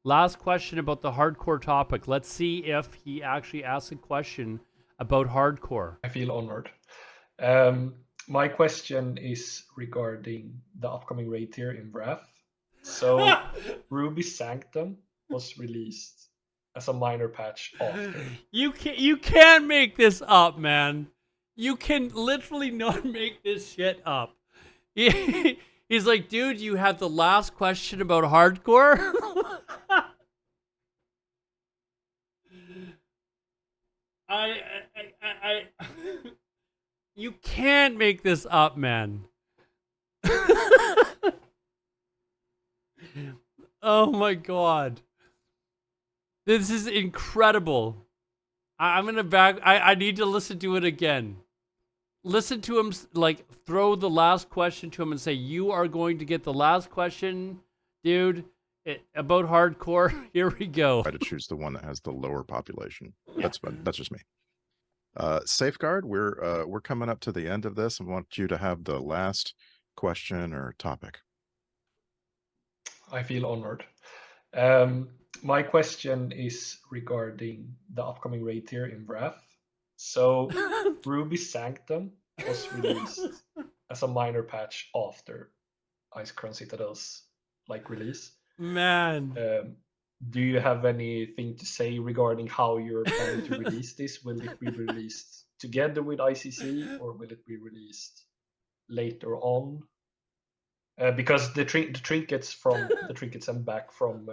Last question about the hardcore topic. Let's see if he actually asks a question about hardcore. I feel honored. My question is regarding the upcoming raid tier in Wrath. So Ruby Sanctum was released as a minor patch after. You can't make this up, man. You can literally not make this shit up. He's like, dude, you have the last question about hardcore? You can't make this up, man. Oh my god. This is incredible. I'm gonna I need to listen to it again. Listen to him, like, throw the last question to him and say, you are going to get the last question, dude, about hardcore. Here we go. Try to choose the one that has the lower population. Yeah. That's just me. Safeguard, we're coming up to the end of this. I want you to have the last question or topic. I feel honored. My question is regarding the upcoming raid tier in Wrath. So Ruby Sanctum was released as a minor patch after Icecrown Citadel's release. Man. Do you have anything to say regarding how you're planning to release this? Will it be released together with ICC or will it be released later on? because the trinkets sent back from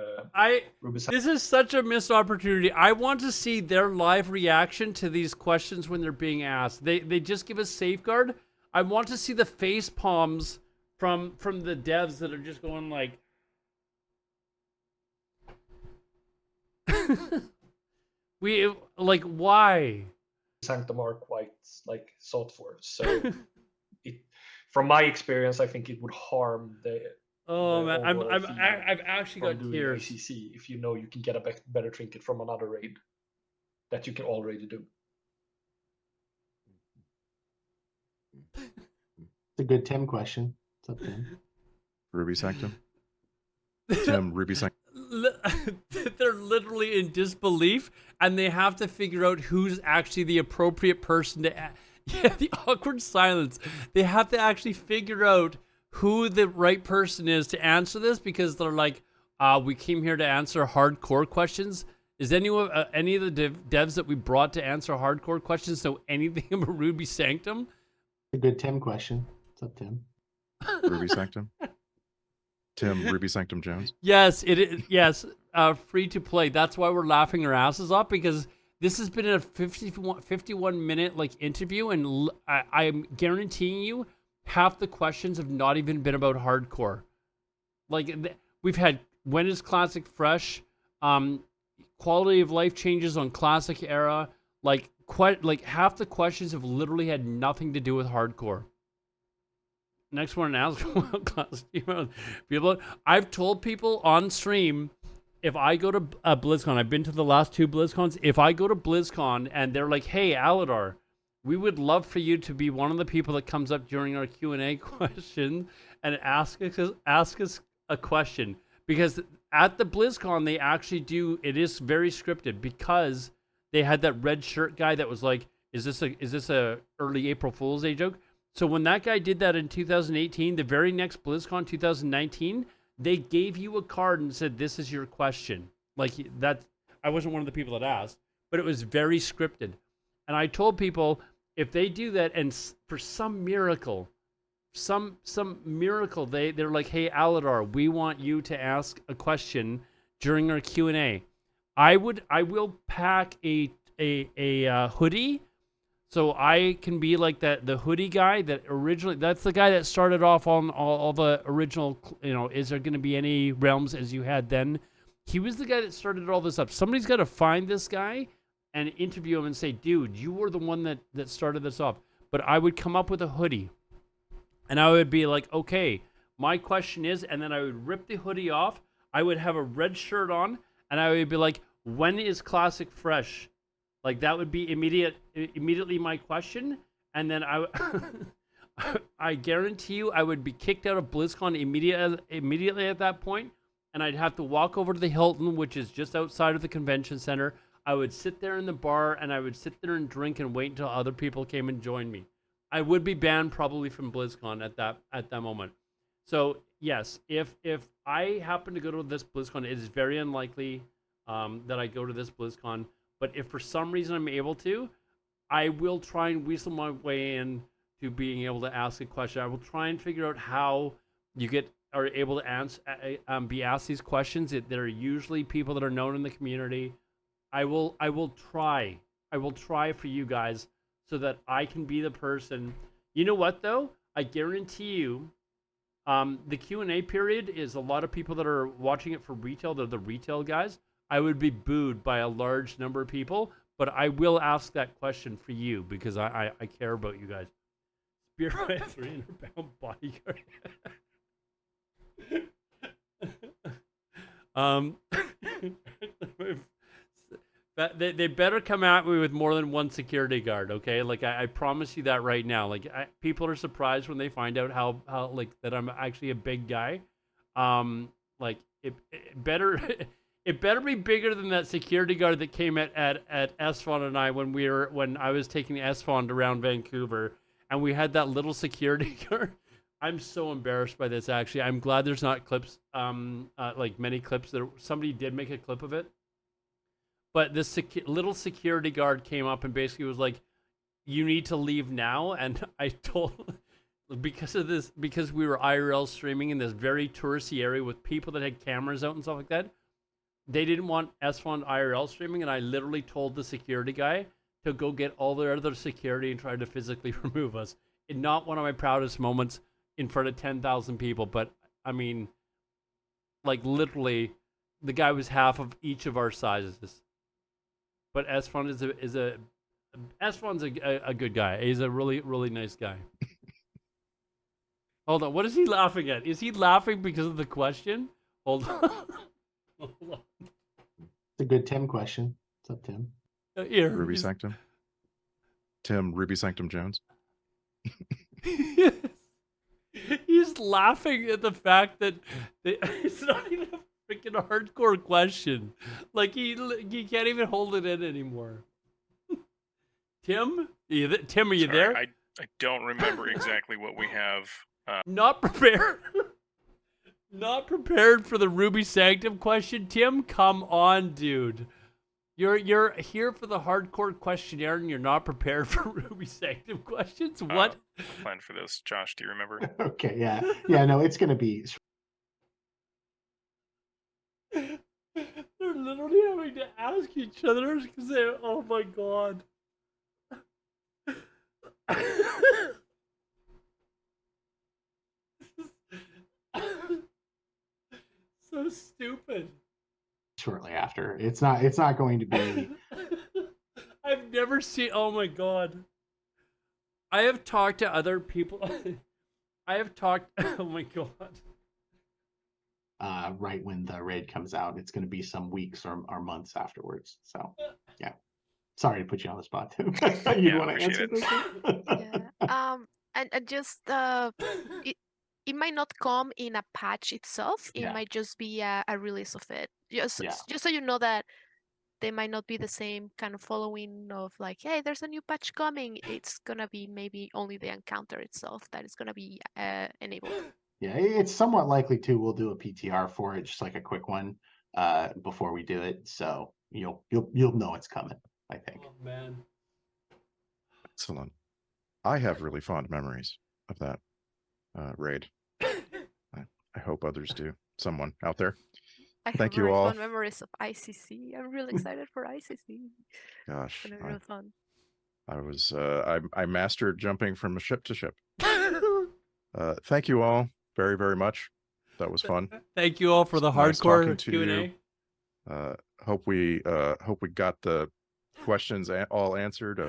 Ruby. This is such a missed opportunity. I want to see their live reaction to these questions when they're being asked. They just give us Safeguard. I want to see the face palms from the devs that are just going like we like why? Sanctum are quite like sought for. So from my experience, I think it would harm the. Oh man, I've actually got tears. ACC if you know you can get a better trinket from another raid that you can already do. It's a good Tim question. What's up, Tim? Ruby Sanctum. Tim, Ruby Sanctum. They're literally in disbelief, and they have to figure out who's actually the appropriate person to. Yeah, the awkward silence. They have to actually figure out who the right person is to answer this because they're like, we came here to answer hardcore questions. Is any of the devs that we brought to answer hardcore questions know anything about Ruby Sanctum? A good Tim question. What's up, Tim? Ruby Sanctum. Tim, Ruby Sanctum Jones. Yes, it is. Yes, free to play. That's why we're laughing our asses off because this has been a 51 minute like interview, and I'm guaranteeing you, half the questions have not even been about hardcore. Like we've had when is Classic fresh, quality of life changes on Classic era. Like half the questions have literally had nothing to do with hardcore. Next one, ask people. I've told people on stream, if I go to BlizzCon, I've been to the last 2 BlizzCons. If I go to BlizzCon and they're like, "Hey, Aladar, we would love for you to be one of the people that comes up during our Q&A question and ask us a question," because at the BlizzCon they actually do. It is very scripted because they had that red shirt guy that was like, "Is this a early April Fool's Day joke?" So when that guy did that in 2018, the very next BlizzCon 2019, they gave you a card and said, "This is your question." Like that, I wasn't one of the people that asked, but it was very scripted. And I told people if they do that, and for some miracle, they're like, "Hey, Aladar, we want you to ask a question during our Q&A." I will pack a hoodie. So I can be like the hoodie guy that originally, that's the guy that started off on all the original, is there going to be any realms as you had then? He was the guy that started all this up. Somebody's got to find this guy and interview him and say, "Dude, you were the one that started this off." But I would come up with a hoodie and I would be like, "Okay, my question is," and then I would rip the hoodie off. I would have a red shirt on and I would be like, "When is Classic fresh?" Like that would be immediately my question, and then I guarantee you I would be kicked out of BlizzCon immediately at that point, and I'd have to walk over to the Hilton, which is just outside of the convention center. I would sit there in the bar and I would sit there and drink and wait until other people came and joined me. I would be banned probably from BlizzCon at that moment. So yes, if I happen to go to this BlizzCon, it is very unlikely that I go to this BlizzCon. But if for some reason I'm able to, I will try and weasel my way in to being able to ask a question. I will try and figure out how you are able to be asked these questions. There are usually people that are known in the community. I will try for you guys so that I can be the person. You know what though? I guarantee you, the Q&A period is a lot of people that are watching it for retail. They're the retail guys. I would be booed by a large number of people, but I will ask that question for you because I care about you guys. Spear by a 300-pound bodyguard. They better come at me with more than one security guard, okay? Like I promise you that right now. Like people are surprised when they find out how like that I'm actually a big guy. Like it better. It better be bigger than that security guard that came at Esfond and I when I was taking Esfond around Vancouver, and we had that little security guard. I'm so embarrassed by this. Actually, I'm glad there's not clips, like many clips. Somebody did make a clip of it, but this little security guard came up and basically was like, "You need to leave now." And I told because of this, because we were IRL streaming in this very touristy area with people that had cameras out and stuff like that. They didn't want S-Fund IRL streaming, and I literally told the security guy to go get all their other security and try to physically remove us. And not one of my proudest moments in front of 10,000 people, but I mean, like literally, the guy was half of each of our sizes. But S-Fund S-Fund's a good guy. He's a really, really nice guy. Hold on, what is he laughing at? Is he laughing because of the question? Hold on. Hold on. It's a good Tim question. What's up, Tim? Here, Ruby Sanctum. Tim Ruby Sanctum Jones. He's laughing at the fact that it's not even a freaking hardcore question. Like he can't even hold it in anymore. Tim, Tim, are you there? I don't remember exactly what we have. Not prepared. Not prepared for the Ruby Sanctum question, Tim. Come on, dude. You're here for the hardcore questionnaire, and you're not prepared for Ruby Sanctum questions. What? Plan for this, Josh? Do you remember? Okay, yeah. No, it's gonna be. They're literally having to ask each other because they. Oh my god. So stupid. Shortly after, it's not going to be. I've never seen. Oh my god. I have talked to other people. I have talked. Oh my god. Right when the raid comes out, it's going to be some weeks or months afterwards. So, yeah. Sorry to put you on the spot, too. You want to answer this? Yeah. And just it might not come in a patch itself. It might just be a release of it. Just so you know that they might not be the same kind of following of like, hey, there's a new patch coming. It's gonna be maybe only the encounter itself that is gonna be enabled. Yeah, it's somewhat likely too. We'll do a PTR for it, just like a quick one, before we do it. So you'll know it's coming, I think. Oh man. Excellent. I have really fond memories of that raid. I hope others do. Someone out there. Thank you all. Fun memories of ICC. I'm really excited for ICC. Gosh, it's been real fun. I was I mastered jumping from ship to ship. Thank you all very, very much. That was fun. Thank you all for the hardcore Q&A. Hope we got the questions all answered.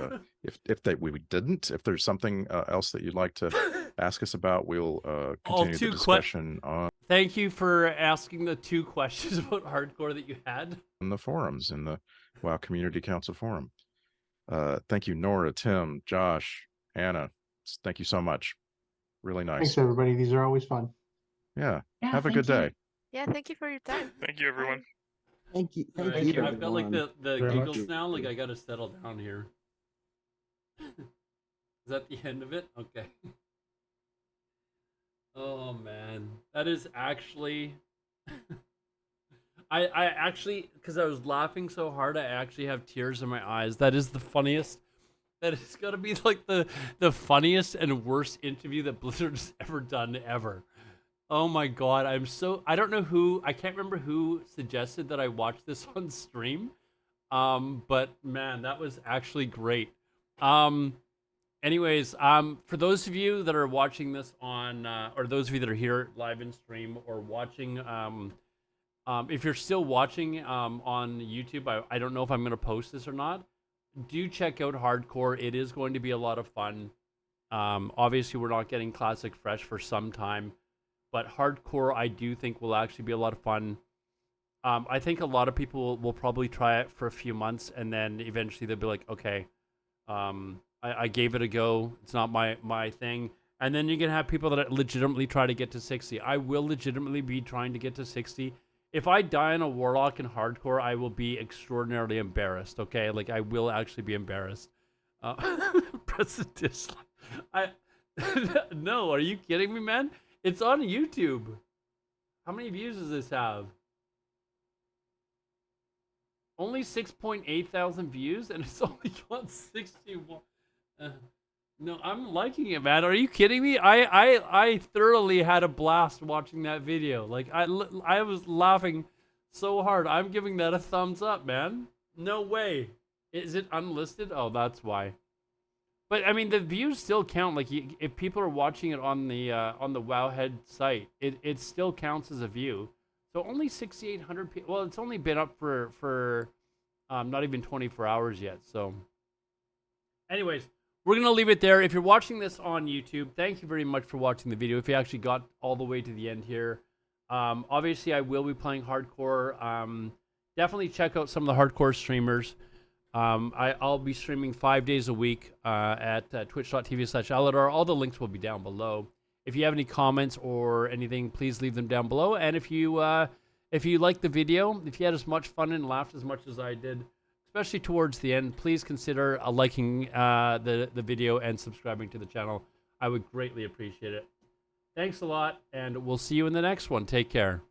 If we didn't, if there's something else that you'd like to ask us about, we'll continue the discussion on. Thank you for asking the 2 questions about hardcore that you had in the forums, in the WoW Community Council forum. Thank you, Nora, Tim, Josh, Anna. Thank you so much. Really nice. Thanks, everybody. These are always fun. Yeah. Have a good day. Yeah, thank you for your time. Thank you, everyone. Thank you. Thank you. I've got like the giggles now. Like I got to settle down here. Is that the end of it? Okay. Oh man, that is actually. I actually, because I was laughing so hard, I actually have tears in my eyes. That is the funniest. That is gotta be like the funniest and worst interview that Blizzard's ever done ever. Oh my god, I don't know who, I can't remember who suggested that I watch this on stream. But man, that was actually great. Anyways, for those of you that are watching this on, or those of you that are here live in stream or watching, if you're still watching on YouTube, I don't know if I'm going to post this or not. Do check out Hardcore. It is going to be a lot of fun. Obviously, we're not getting Classic Fresh for some time, but Hardcore, I do think will actually be a lot of fun. I think a lot of people will probably try it for a few months, and then eventually they'll be like, okay, I gave it a go. It's not my thing. And then you can have people that legitimately try to get to 60. I will legitimately be trying to get to 60. If I die in a Warlock in Hardcore, I will be extraordinarily embarrassed, okay? Like, I will actually be embarrassed. Press the dislike. No, are you kidding me, man? It's on YouTube. How many views does this have? Only 6.8 thousand views, and it's only got 61. No, I'm liking it, man. Are you kidding me? I thoroughly had a blast watching that video. Like I was laughing so hard. I'm giving that a thumbs up, man. No way. Is it unlisted? Oh, that's why. But I mean, the views still count. Like if people are watching it on the Wowhead site, it still counts as a view. So only 6,800 people. Well, it's only been up for not even 24 hours yet. So, anyways. We're going to leave it there. If you're watching this on YouTube, thank you very much for watching the video. If you actually got all the way to the end here. Obviously, I will be playing hardcore. Definitely check out some of the hardcore streamers. I'll be streaming 5 days a week at twitch.tv/Aladar. All the links will be down below. If you have any comments or anything, please leave them down below. And if you liked the video, if you had as much fun and laughed as much as I did, especially towards the end, please consider liking the video and subscribing to the channel. I would greatly appreciate it. Thanks a lot, and we'll see you in the next one. Take care.